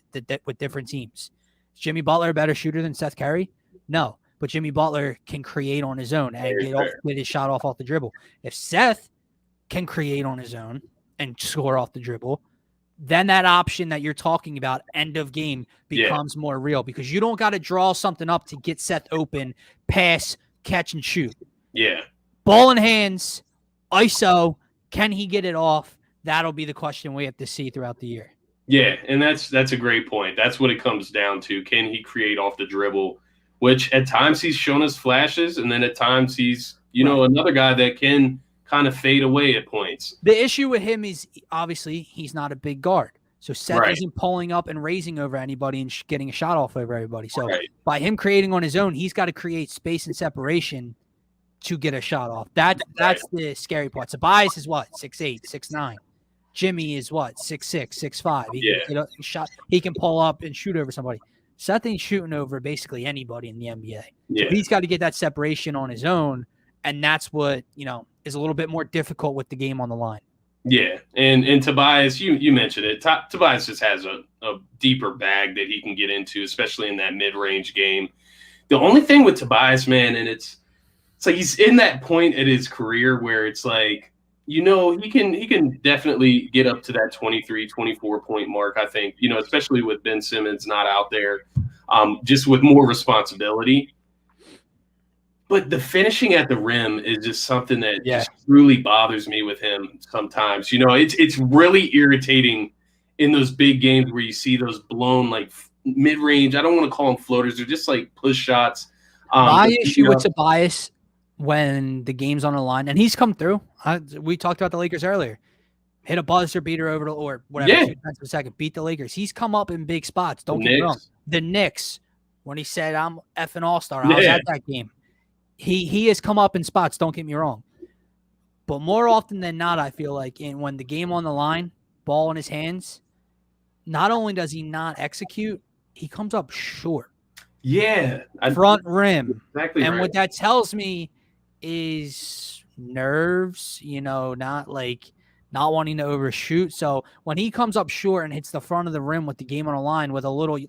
With different teams. Is Jimmy Butler a better shooter than Seth Curry? No, but Jimmy Butler can create on his own and get his shot off the dribble. If Seth can create on his own and score off the dribble, then that option that you're talking about, end of game, becomes more real, because you don't got to draw something up to get Seth open, pass, catch, and shoot. Yeah. Ball in hands, ISO, can he get it off? That'll be the question we have to see throughout the year. Yeah, and that's a great point. That's what it comes down to. Can he create off the dribble? Which at times he's shown us flashes, and then at times he's, another guy that can kind of fade away at points. The issue with him is obviously he's not a big guard. So Seth isn't pulling up and raising over anybody and getting a shot off over everybody. So by him creating on his own, he's got to create space and separation to get a shot off. That's the scary part. Tobias is what? 6'8", 6'9". Jimmy is what? 6'6", 6'5". He can pull up and shoot over somebody. Seth ain't shooting over basically anybody in the NBA. Yeah. So he's got to get that separation on his own. And that's what, is a little bit more difficult with the game on the line. Yeah, and Tobias, you mentioned it. Tobias just has a deeper bag that he can get into, especially in that mid-range game. The only thing with Tobias, man, and it's like he's in that point at his career where it's like, he can definitely get up to that 23, 24-point mark, I think, especially with Ben Simmons not out there, just with more responsibility. But the finishing at the rim is just something that just really bothers me with him sometimes. It's really irritating in those big games where you see those blown, like, mid-range. I don't want to call them floaters. They're just, like, push shots. My issue with Tobias when the game's on the line, and he's come through. We talked about the Lakers earlier. Hit a buzzer beater over or whatever, 2 times per second, beat the Lakers. He's come up in big spots. Don't get me wrong. The Knicks, when he said, I'm effing all-star, I was at that game. He has come up in spots, don't get me wrong. But more often than not, I feel like when the game on the line, ball in his hands, not only does he not execute, he comes up short. Yeah. Front rim. Exactly. And what that tells me is nerves, not wanting to overshoot. So when he comes up short and hits the front of the rim with the game on the line with a little,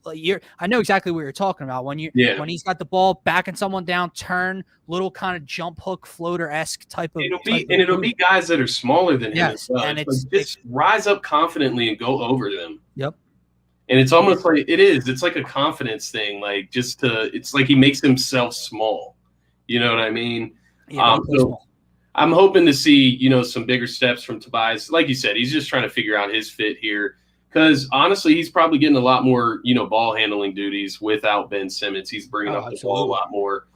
I know exactly what you're talking about. When he's got the ball, backing someone down, turn, little kind of jump hook floater-esque type of. It'll be guys that are smaller than him. Yes, and it's just rise up confidently and go over them. Yep. And it's almost like it's like a confidence thing. Like it's like he makes himself small. You know what I mean? Yeah, so I'm hoping to see, some bigger steps from Tobias. Like you said, he's just trying to figure out his fit here because honestly, he's probably getting a lot more, ball handling duties without Ben Simmons. He's bringing up the ball a lot more,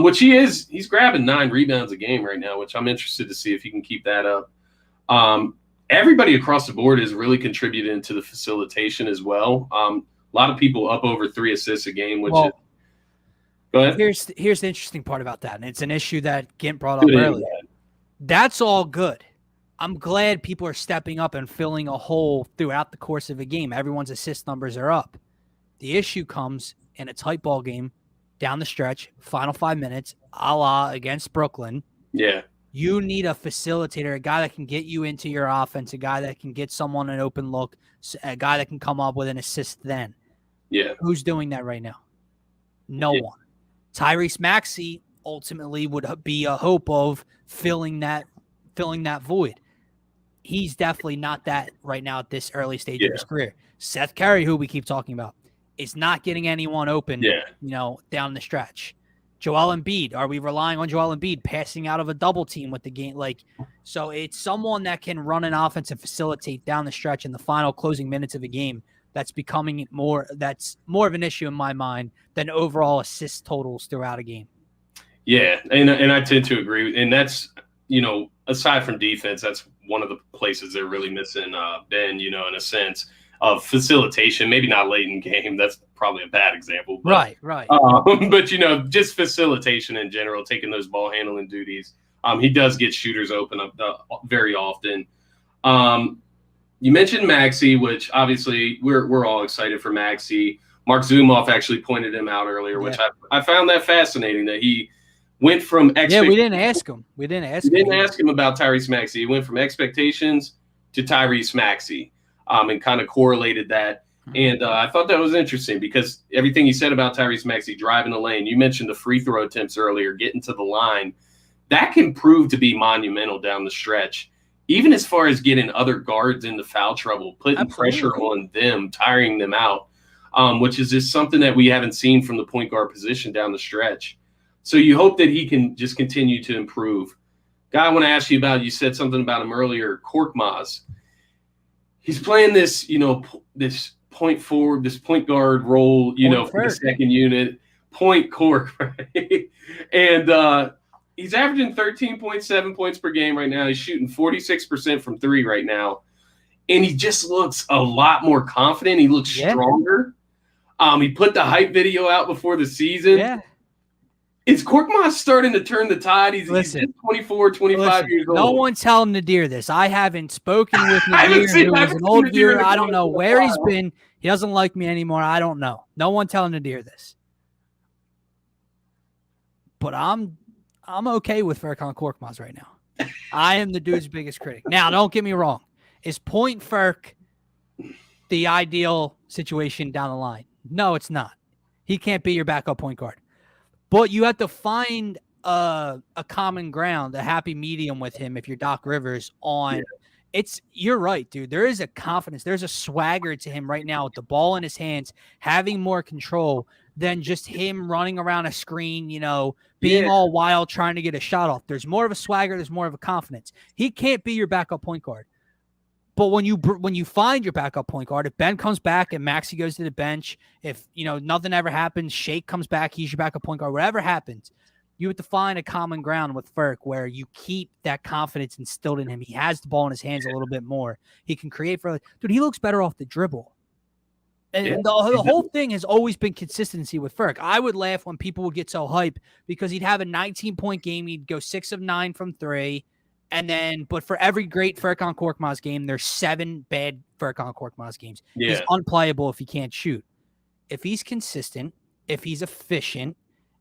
which he is. He's grabbing 9 rebounds a game right now, which I'm interested to see if he can keep that up. Everybody across the board is really contributing to the facilitation as well. A lot of people up over 3 assists a game, which is. Go ahead. Here's the interesting part about that, and it's an issue that Gint brought up earlier. That's all good. I'm glad people are stepping up and filling a hole throughout the course of a game. Everyone's assist numbers are up. The issue comes in a tight ball game, down the stretch, final 5 minutes, a la against Brooklyn. Yeah. You need a facilitator, a guy that can get you into your offense, a guy that can get someone an open look, a guy that can come up with an assist then. Yeah. Who's doing that right now? No one. Tyrese Maxey ultimately would be a hope of filling that void. He's definitely not that right now at this early stage of his career. Seth Curry, who we keep talking about, is not getting anyone open, down the stretch. Joel Embiid, are we relying on Joel Embiid passing out of a double team with the game? So it's someone that can run an offense and facilitate down the stretch in the final closing minutes of a game. That's becoming that's more of an issue in my mind than overall assist totals throughout a game. Yeah, and I tend to agree. And that's, aside from defense, that's one of the places they're really missing Ben, in a sense of facilitation. Maybe not late in game. That's probably a bad example. But, Right. but, just facilitation in general, taking those ball handling duties. He does get shooters open up very often. You mentioned Maxey, which obviously we're all excited for Maxey. Mark Zumoff actually pointed him out earlier, which I found that fascinating that he went from we didn't ask him. We didn't ask him about Tyrese Maxey. He went from expectations to Tyrese Maxey, and kind of correlated that. And I thought that was interesting because everything he said about Tyrese Maxey driving the lane. You mentioned the free throw attempts earlier, getting to the line. That can prove to be monumental down the stretch, even as far as getting other guards into foul trouble, putting pressure on them, tiring them out, which is just something that we haven't seen from the point guard position down the stretch. So you hope that he can just continue to improve. Guy, I want to ask you about, you said something about him earlier, Korkmaz. He's playing this, this point forward, this point guard role, for the second unit, point Cork, right? And he's averaging 13.7 points per game right now. He's shooting 46% from three right now. And he just looks a lot more confident. He looks stronger. He put the hype video out before the season. Yeah. Is Korkmaz starting to turn the tide? He's just 24, 25 years old. No one tell him Nadir this. I haven't spoken with Nadir, who is an old viewer. I don't know where he's been. He doesn't like me anymore. I don't know. No one tell Nadir this. But I'm okay with Furkan Korkmaz right now. I am the dude's biggest critic. Now, don't get me wrong. Is point Furk the ideal situation down the line? No, it's not. He can't be your backup point guard. But you have to find a common ground, a happy medium with him if you're Doc Rivers on you're right, dude. There is a confidence. There's a swagger to him right now with the ball in his hands, having more control than just him running around a screen, being all wild, trying to get a shot off. There's more of a swagger. There's more of a confidence. He can't be your backup point guard. But when you find your backup point guard, if Ben comes back and Maxey goes to the bench, if nothing ever happens, Shake comes back, he's your backup point guard, whatever happens, you have to find a common ground with Furk where you keep that confidence instilled in him. He has the ball in his hands a little bit more. He can create dude, he looks better off the dribble. And the whole thing has always been consistency with Furk. I would laugh when people would get so hype because he'd have a 19-point game. He'd go 6 of 9 from 3. But for every great Furkan Korkmaz game, there's 7 bad Furkan Korkmaz games. Yeah. He's unplayable if he can't shoot. If he's consistent, if he's efficient,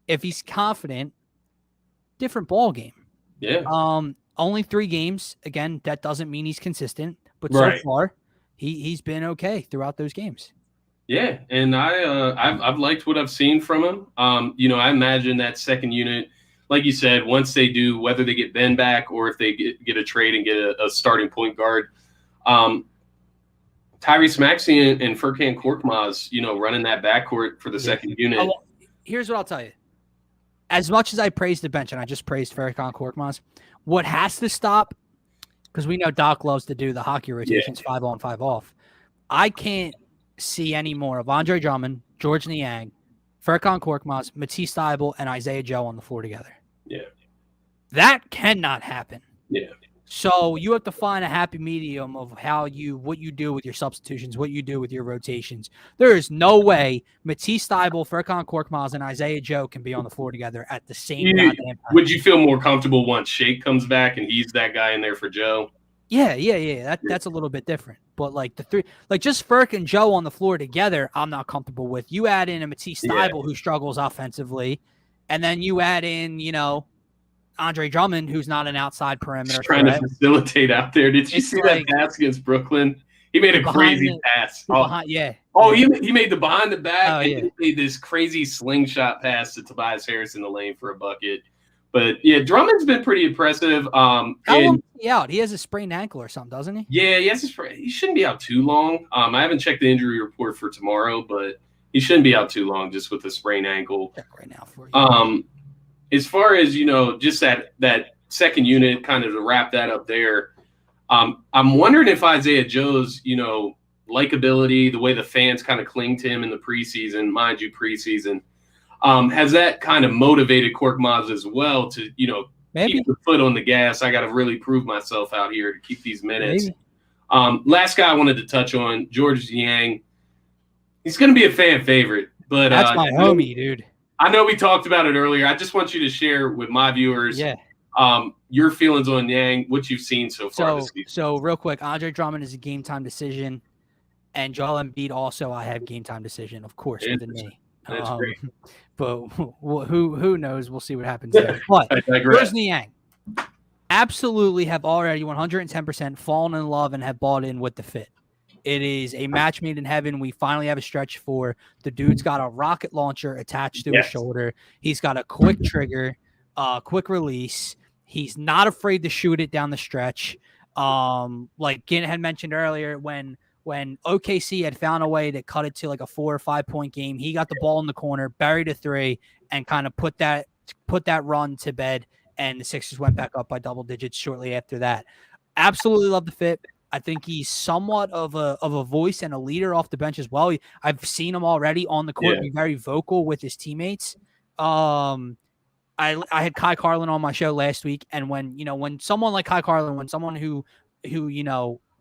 if he's confident, different ball game. Yeah. Only 3 games. Again, that doesn't mean he's consistent, but so far, he's been okay throughout those games. Yeah, and I've liked what I've seen from him. I imagine that second unit, like you said, once they do, whether they get Ben back or if they get a trade and get a starting point guard, Tyrese Maxey and Furkan Korkmaz, running that backcourt for the second unit. Here's what I'll tell you. As much as I praised the bench, and I just praised Furkan Korkmaz, what has to stop, because we know Doc loves to do the hockey rotations 5 on, 5 off. I can't see any more of Andre Drummond, George Niang, Furkan Korkmaz, Matisse Thybulle, and Isaiah Joe on the floor together. Yeah. That cannot happen. Yeah. So you have to find a happy medium of what you do with your substitutions, what you do with your rotations. There is no way Matisse Thybulle, Furkan Korkmaz, and Isaiah Joe can be on the floor together at the same goddamn time. Would you feel more comfortable once Shake comes back and he's that guy in there for Joe? Yeah. That's a little bit different. But the 3, just Furk and Joe on the floor together, I'm not comfortable with. You add in a Matisse Thybulle who struggles offensively, and then you add in, Andre Drummond, who's not an outside perimeter trying to facilitate out there. Did you see that pass against Brooklyn? He made a crazy pass. He made the behind the back and he made this crazy slingshot pass to Tobias Harris in the lane for a bucket. But Drummond's been pretty impressive. How long is he out? He has a sprained ankle or something, doesn't he? Yeah, he shouldn't be out too long. I haven't checked the injury report for tomorrow, but he shouldn't be out too long just with a sprained ankle. Check right now for you. As far as just that second unit, kind of to wrap that up there, I'm wondering if Isaiah Joe's likability, the way the fans kind of cling to him in the preseason, mind you, preseason. Has that kind of motivated Korkmaz as well to, Maybe. Keep the foot on the gas? I got to really prove myself out here to keep these minutes. Last guy I wanted to touch on, George Niang. He's going to be a fan favorite. But that's my homie, dude. I know we talked about it earlier. I just want you to share with my viewers Your feelings on Yang, what you've seen so far this season. So real quick, Andre Drummond is a game time decision, and Joel Embiid also I have game time decision, of course, with a knee. That's great. But who knows? We'll see what happens there. But Georges Yang absolutely have already 110% fallen in love and have bought in with the fit. It is a match made in heaven. We finally have a stretch for the dude's got a rocket launcher attached to his shoulder. He's got a quick trigger, quick release. He's not afraid to shoot it down the stretch. Like Ginn had mentioned earlier, when OKC had found a way to cut it to like a 4 or 5 point game, he got the ball in the corner, buried a three, and kind of put that run to bed. And the Sixers went back up by double digits shortly after that. Absolutely love the fit. I think he's somewhat of a voice and a leader off the bench as well. I've seen him already on the court be very vocal with his teammates. I had Kai Carlin on my show last week, and when someone like Kai Carlin, when someone who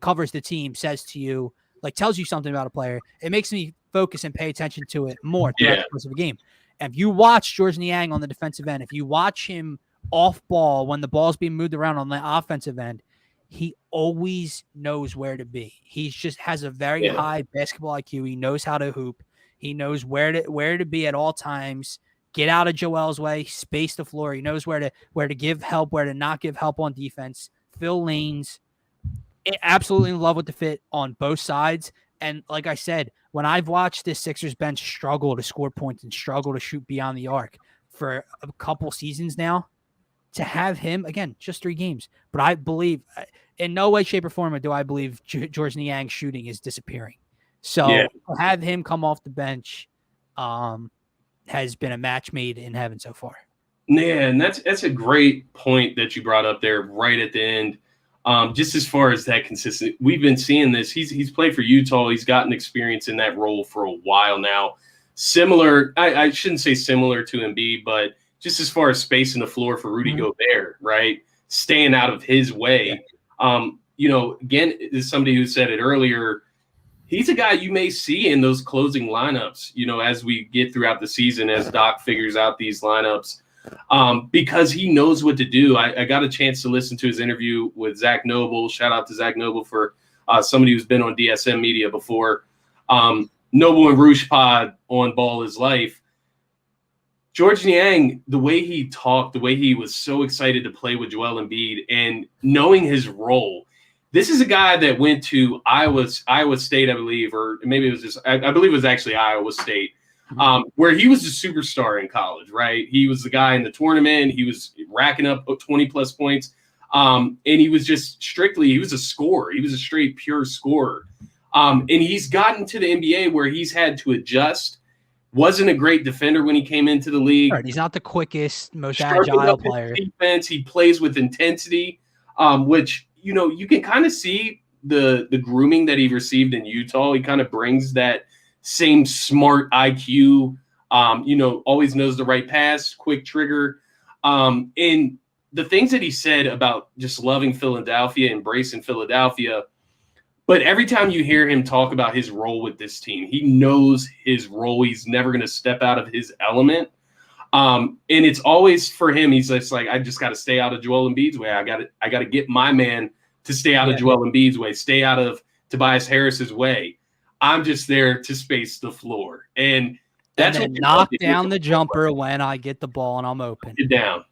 covers the team says to you, like, tells you something about a player, it makes me focus and pay attention to it more throughout the course of a game. And if you watch Georges Niang on the defensive end, if you watch him off ball when the ball's being moved around on the offensive end, he always knows where to be. He just has a very high basketball IQ. He knows how to hoop. He knows where to be at all times. Get out of Joel's way, space the floor. He knows where to give help, where to not give help on defense, fill lanes. Absolutely in love with the fit on both sides. And like I said, when I've watched this Sixers bench struggle to score points and struggle to shoot beyond the arc for a couple seasons now, to have him, again, just 3 games, but I believe in no way, shape, or form do I believe Georges Niang's shooting is disappearing. So to have him come off the bench has been a match made in heaven so far. Yeah, and that's a great point that you brought up there right at the end. Just as far as that consistent, we've been seeing this. He's played for Utah. He's gotten experience in that role for a while now. Similar, I shouldn't say similar to Embiid, but just as far as spacing the floor for Rudy Gobert, right? Staying out of his way. Again, is somebody who said it earlier. He's a guy you may see in those closing lineups, as we get throughout the season, as Doc figures out these lineups, because he knows what to do. I got a chance to listen to his interview with Zach Noble. Shout out to Zach Noble for somebody who's been on DSM Media before. Noble and Roosh Pod on Ball is Life. Georges Niang, the way he talked, the way he was so excited to play with Joel Embiid and knowing his role. This is a guy that went to Iowa State, I believe, or maybe it was just, I believe it was actually Iowa State, where he was a superstar in college, right? He was the guy in the tournament. He was racking up 20-plus points, and he was he was a scorer. He was a straight, pure scorer. And he's gotten to the NBA where he's had to adjust. Wasn't a great defender when he came into the league. Right, he's not the quickest, most agile player. Defense, he plays with intensity, which, you can kind of see the grooming that he received in Utah. He kind of brings that same smart IQ, always knows the right pass, quick trigger. And the things that he said about just loving Philadelphia, embracing Philadelphia. But every time you hear him talk about his role with this team, he knows his role. He's never going to step out of his element. And it's always for him. He's just like, I just got to stay out of Joel Embiid's way. I got to get my man to stay out of Joel Embiid's way, stay out of Tobias Harris's way. I'm just there to space the floor. And that's what knock down the jumper when I get the ball and I'm open. Get down.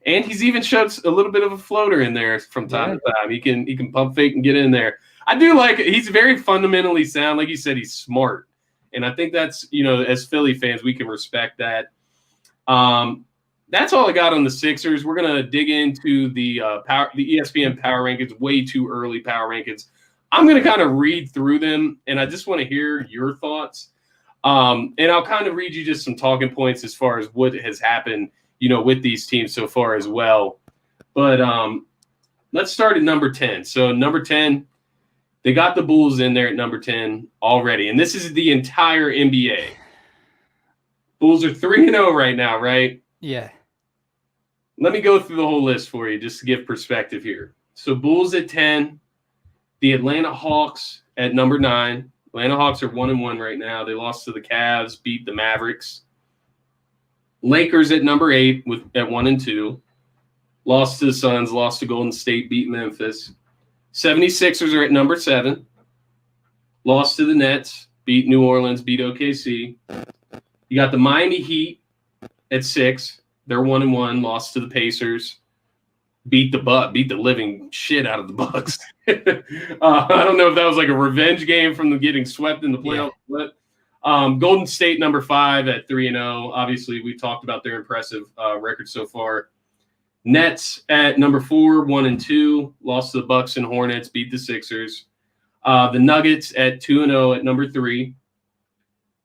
And he's even showed a little bit of a floater in there from time to time. He can pump fake and get in there. I do like it. He's very fundamentally sound. Like you said, he's smart. And I think that's, as Philly fans, we can respect that. That's all I got on the Sixers. We're going to dig into the ESPN power rankings, way too early power rankings. I'm going to kind of read through them, and I just want to hear your thoughts. And I'll kind of read you just some talking points as far as what has happened, with these teams so far as well. But let's start at number 10. So number 10, they got the Bulls in there at number 10 already. And this is the entire NBA. Bulls are 3-0 right now, right? Yeah. Let me go through the whole list for you just to give perspective here. So Bulls at 10, the Atlanta Hawks at number 9. Atlanta Hawks are 1-1 right now. They lost to the Cavs, beat the Mavericks. Lakers at number 8 at 1-2. lost to the Suns, lost to Golden State, beat Memphis. 76ers are at number 7. Lost to the Nets, beat New Orleans, beat OKC. You got the Miami Heat at 6. They're 1-1, lost to the Pacers. Beat the living shit out of the Bucks. I don't know if that was like a revenge game from them getting swept in the playoffs. Yeah. But Golden State, number 5 at 3-0. Obviously, we talked about their impressive record so far. Nets at number 4, 1-2. Lost to the Bucks and Hornets, beat the Sixers. The Nuggets at 2-0 at number 3.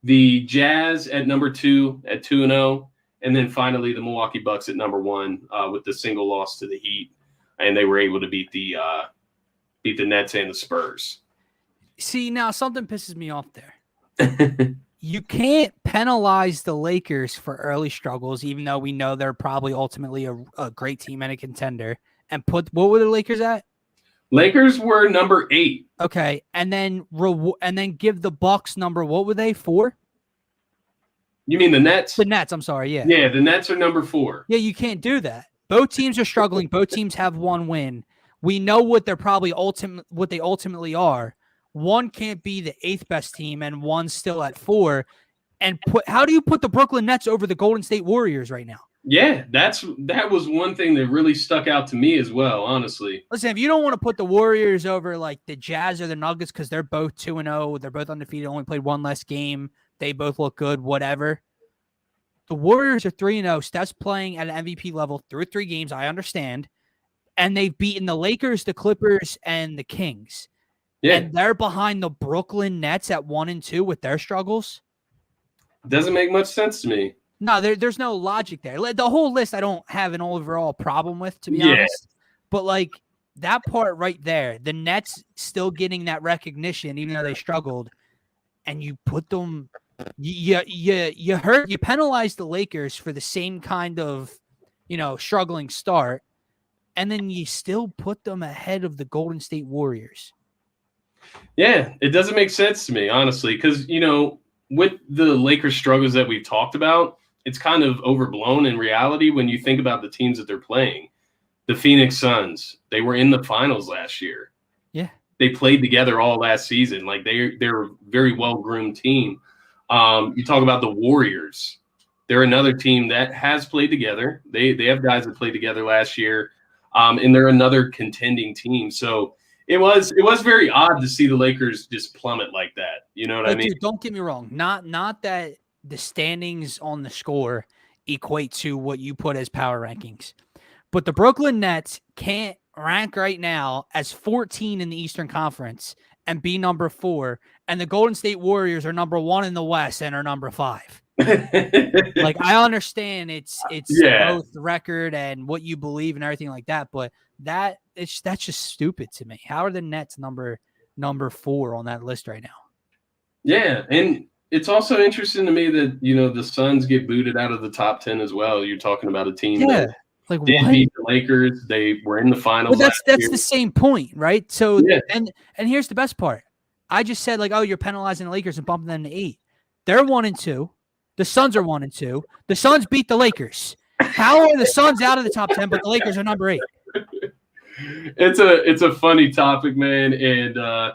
The Jazz at number 2 at 2-0. And then finally, the Milwaukee Bucks at number 1 with the single loss to the Heat, and they were able to beat the Nets and the Spurs. See, now something pisses me off there. You can't penalize the Lakers for early struggles, even though we know they're probably ultimately a great team and a contender. And what were the Lakers at? Lakers were number 8. Okay, and then give the Bucks number. What were they, 4? You mean the Nets? The Nets, I'm sorry, yeah. Yeah, the Nets are number 4. Yeah, you can't do that. Both teams are struggling. Both teams have one win. We know what they're probably what they ultimately are. One can't be the 8th best team, and one's still at 4. And how do you put the Brooklyn Nets over the Golden State Warriors right now? Yeah, that was one thing that really stuck out to me as well, honestly. Listen, if you don't want to put the Warriors over like the Jazz or the Nuggets because they're both 2-0, they're both undefeated, only played one less game. They both look good, whatever. The Warriors are 3-0. Steph's playing at an MVP level through 3 games, I understand. And they've beaten the Lakers, the Clippers, and the Kings. Yeah. And they're behind the Brooklyn Nets at 1-2 with their struggles. Doesn't make much sense to me. No, there's no logic there. The whole list I don't have an overall problem with, to be honest. But, like, that part right there, the Nets still getting that recognition, even though they struggled, and you put them – you penalized the Lakers for the same kind of, struggling start, and then you still put them ahead of the Golden State Warriors. Yeah, it doesn't make sense to me, honestly, because, with the Lakers struggles that we've talked about, it's kind of overblown in reality when you think about the teams that they're playing. The Phoenix Suns, they were in the finals last year. Yeah. They played together all last season. Like, they're a very well-groomed team. You talk about the Warriors. They're another team that has played together. They have guys that played together last year, and they're another contending team. So it was very odd to see the Lakers just plummet like that. You know what I mean? Dude, don't get me wrong. Not that the standings on the score equate to what you put as power rankings, but the Brooklyn Nets can't rank right now as 14 in the Eastern Conference and be number 4, and the Golden State Warriors are number 1 in the West and are number 5. Like, I understand it's both record and what you believe and everything like that, but that's just stupid to me. How are the Nets number 4 on that list right now? Yeah, and it's also interesting to me that the Suns get booted out of the top 10 as well. You're talking about a team that did beat the Lakers. They were in the finals. But that's the same point, right? So and here's the best part. I just said, like, oh, you're penalizing the Lakers and bumping them to 8. They're 1-2. The Suns are 1-2. The Suns beat the Lakers. How are the Suns out of the top 10, but the Lakers are number 8? It's a funny topic, man, and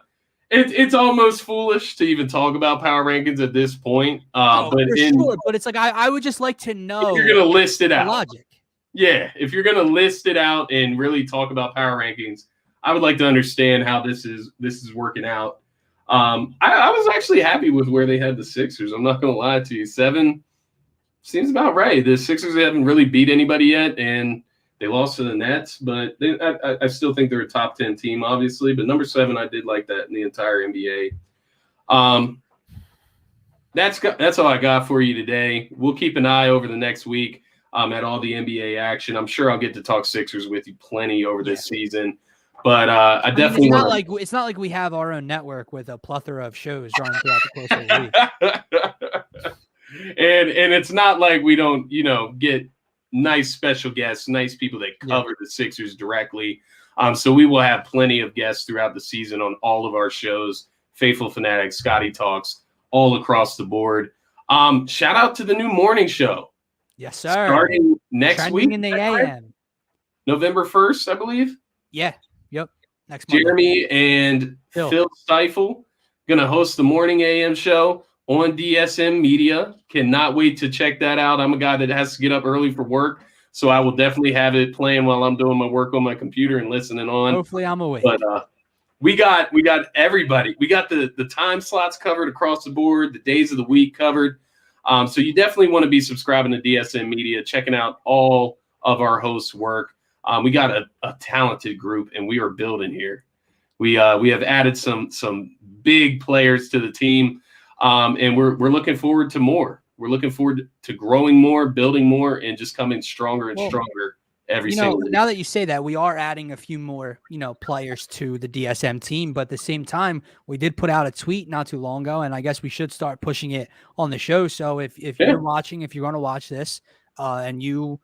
it's almost foolish to even talk about power rankings at this point. But it's like I would just like to know if you're gonna list it out. Logic. Yeah, if you're gonna list it out and really talk about power rankings, I would like to understand how this is working out. I was actually happy with where they had the Sixers. I'm not gonna lie to you. 7 seems about right. The Sixers haven't really beat anybody yet, and they lost to the Nets, but I still think they're a top 10 team, obviously. But number 7, I did like that in the entire NBA. That's all I got for you today. We'll keep an eye over the next week at all the NBA action. I'm sure I'll get to talk Sixers with you plenty over this season. But I definitely it's not like we have our own network with a plethora of shows running throughout the course of the week. and it's not like we don't, get nice special guests, nice people that cover the Sixers directly. So we will have plenty of guests throughout the season on all of our shows, Faithful Fanatics, Scotty Talks, all across the board. Shout out to the new morning show. Yes, sir. Starting next Trending week. In the AM. November 1st, I believe. Yeah. Yep. Next Monday. Jeremy and Phil Stifle going to host the morning AM show on DSM Media. Cannot wait to check that out. I'm a guy that has to get up early for work, so I will definitely have it playing while I'm doing my work on my computer and listening on. Hopefully I'm awake. But we got everybody. We got the time slots covered across the board, the days of the week covered. So you definitely want to be subscribing to DSM Media, checking out all of our hosts' work. We got a talented group, and we are building here. We have added some big players to the team, and we're looking forward to more. We're looking forward to growing more, building more, and just coming stronger and stronger every single day. Now that you say that, we are adding a few more, players to the DSM team, but at the same time, we did put out a tweet not too long ago, and I guess we should start pushing it on the show. So if you're watching, if you're going to watch this, and you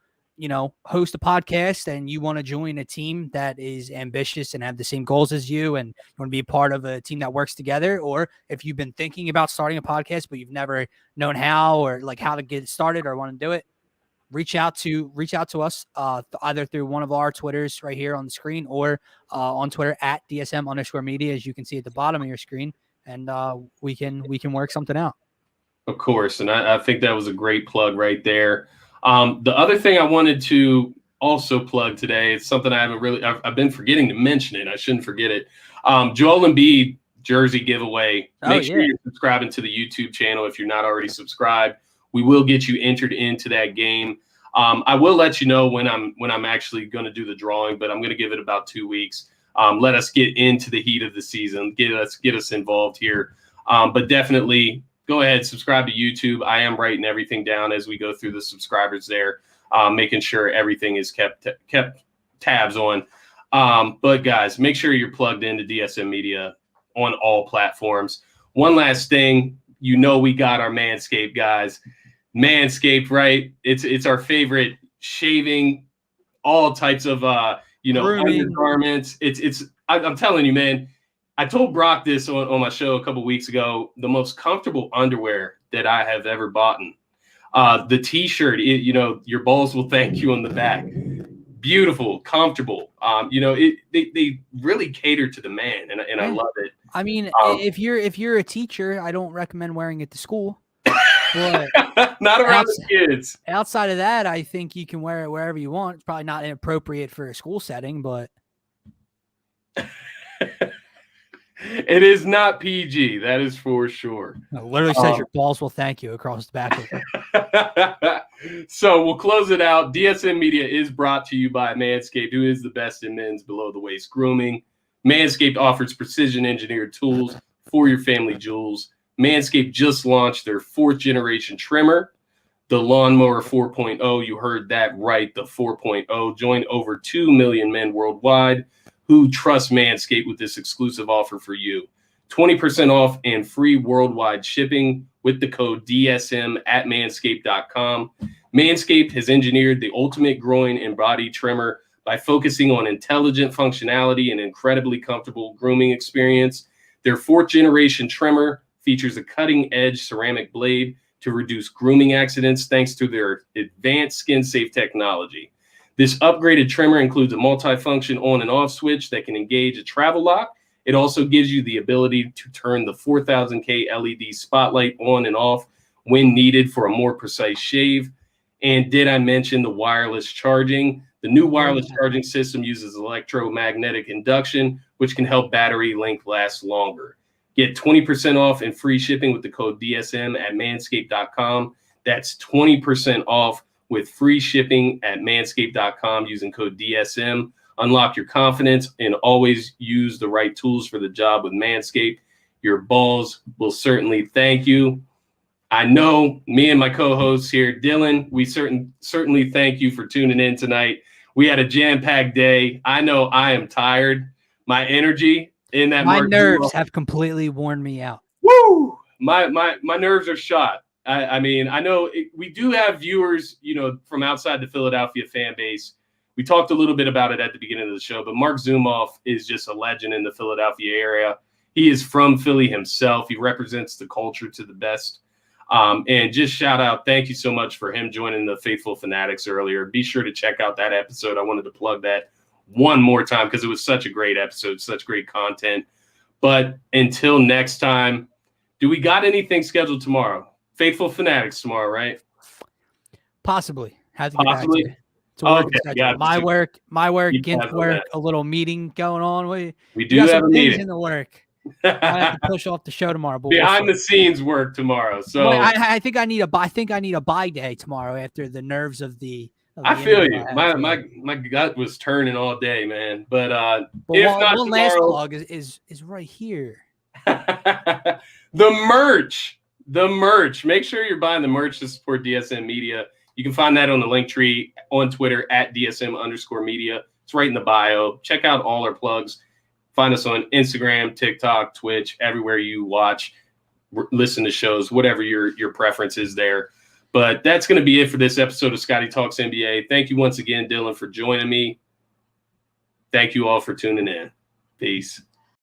host a podcast and you want to join a team that is ambitious and have the same goals as you, and you want to be a part of a team that works together, or if you've been thinking about starting a podcast, but you've never known how, or like how to get started or want to do it, reach out to us either through one of our Twitters right here on the screen, or on Twitter at DSM_media, as you can see at the bottom of your screen. And we can work something out. Of course. And I think that was a great plug right there. The other thing I wanted to also plug today, it's something I've been forgetting to mention it. I shouldn't forget it. Joel Embiid jersey giveaway. Make sure you're subscribing to the YouTube channel if you're not already subscribed. We will get you entered into that game. I will let you know when I'm actually going to do the drawing, but I'm going to give it about 2 weeks. Let us get into the heat of the season, get us involved here. But definitely go ahead, subscribe to YouTube. I am writing everything down as we go through the subscribers there, making sure everything is kept tabs on. But guys, make sure you're plugged into DSM Media on all platforms. One last thing, we got our Manscaped guys. Manscaped, right? It's our favorite shaving, all types of undergarments. I'm telling you, man. I told Brock this on my show a couple weeks ago. The most comfortable underwear that I have ever bought. The T-shirt, your balls will thank you on the back. Beautiful, comfortable. They really cater to the man, and I love it. I mean, if you're a teacher, I don't recommend wearing it to school. But not around the kids. Outside of that, I think you can wear it wherever you want. It's probably not inappropriate for a school setting, but it is not PG. That is for sure. It literally says your balls will thank you across the back of it. So we'll close it out. DSM Media is brought to you by Manscaped, who is the best in men's below-the-waist grooming. Manscaped offers precision-engineered tools for your family jewels. Manscaped just launched their 4th-generation trimmer, the Lawnmower 4.0. You heard that right, the 4.0. Join over 2 million men worldwide who trust Manscaped with this exclusive offer for you. 20% off and free worldwide shipping with the code DSM at manscaped.com. Manscaped has engineered the ultimate groin and body trimmer by focusing on intelligent functionality and incredibly comfortable grooming experience. Their 4th-generation trimmer features a cutting-edge ceramic blade to reduce grooming accidents thanks to their advanced skin-safe technology. This upgraded trimmer includes a multi-function on and off switch that can engage a travel lock. It also gives you the ability to turn the 4000K LED spotlight on and off when needed for a more precise shave. And did I mention the wireless charging? The new wireless charging system uses electromagnetic induction, which can help battery length last longer. Get 20% off and free shipping with the code DSM at manscaped.com. That's 20% off with free shipping at manscaped.com using code DSM. Unlock your confidence and always use the right tools for the job with Manscaped. Your balls will certainly thank you. I know me and my co-hosts here, Dylan, we certainly thank you for tuning in tonight. We had a jam-packed day. I know I am tired. My energy in that my nerves have completely worn me out. Woo! My nerves are shot. I mean, I know we do have viewers, from outside the Philadelphia fan base. We talked a little bit about it at the beginning of the show, but Mark Zumoff is just a legend in the Philadelphia area. He is from Philly himself. He represents the culture to the best. And just shout out, thank you so much for him joining the Faithful Fanatics earlier. Be sure to check out that episode. I wanted to plug that one more time because it was such a great episode, such great content. But until next time, do we got anything scheduled tomorrow? Faithful Fanatics tomorrow, right? Possibly. Have to get back to you. My work, Gint work, a little meeting going on. We do have a meeting in the work. I have to push off the show tomorrow. But behind the scenes work tomorrow. So I think I need a bye day tomorrow after the nerves of the. I feel you. My gut was turning all day, man. But if not one last plug is right here. The merch. Make sure you're buying the merch to support DSM Media. You can find that on the link tree on Twitter at DSM_media. It's right in the bio. Check out all our plugs. Find us on Instagram, TikTok, Twitch, everywhere you watch, listen to shows, whatever your preference is there. But that's going to be it for this episode of Scotty Talks NBA. Thank you once again, Dylan, for joining me. Thank you all for tuning in. Peace.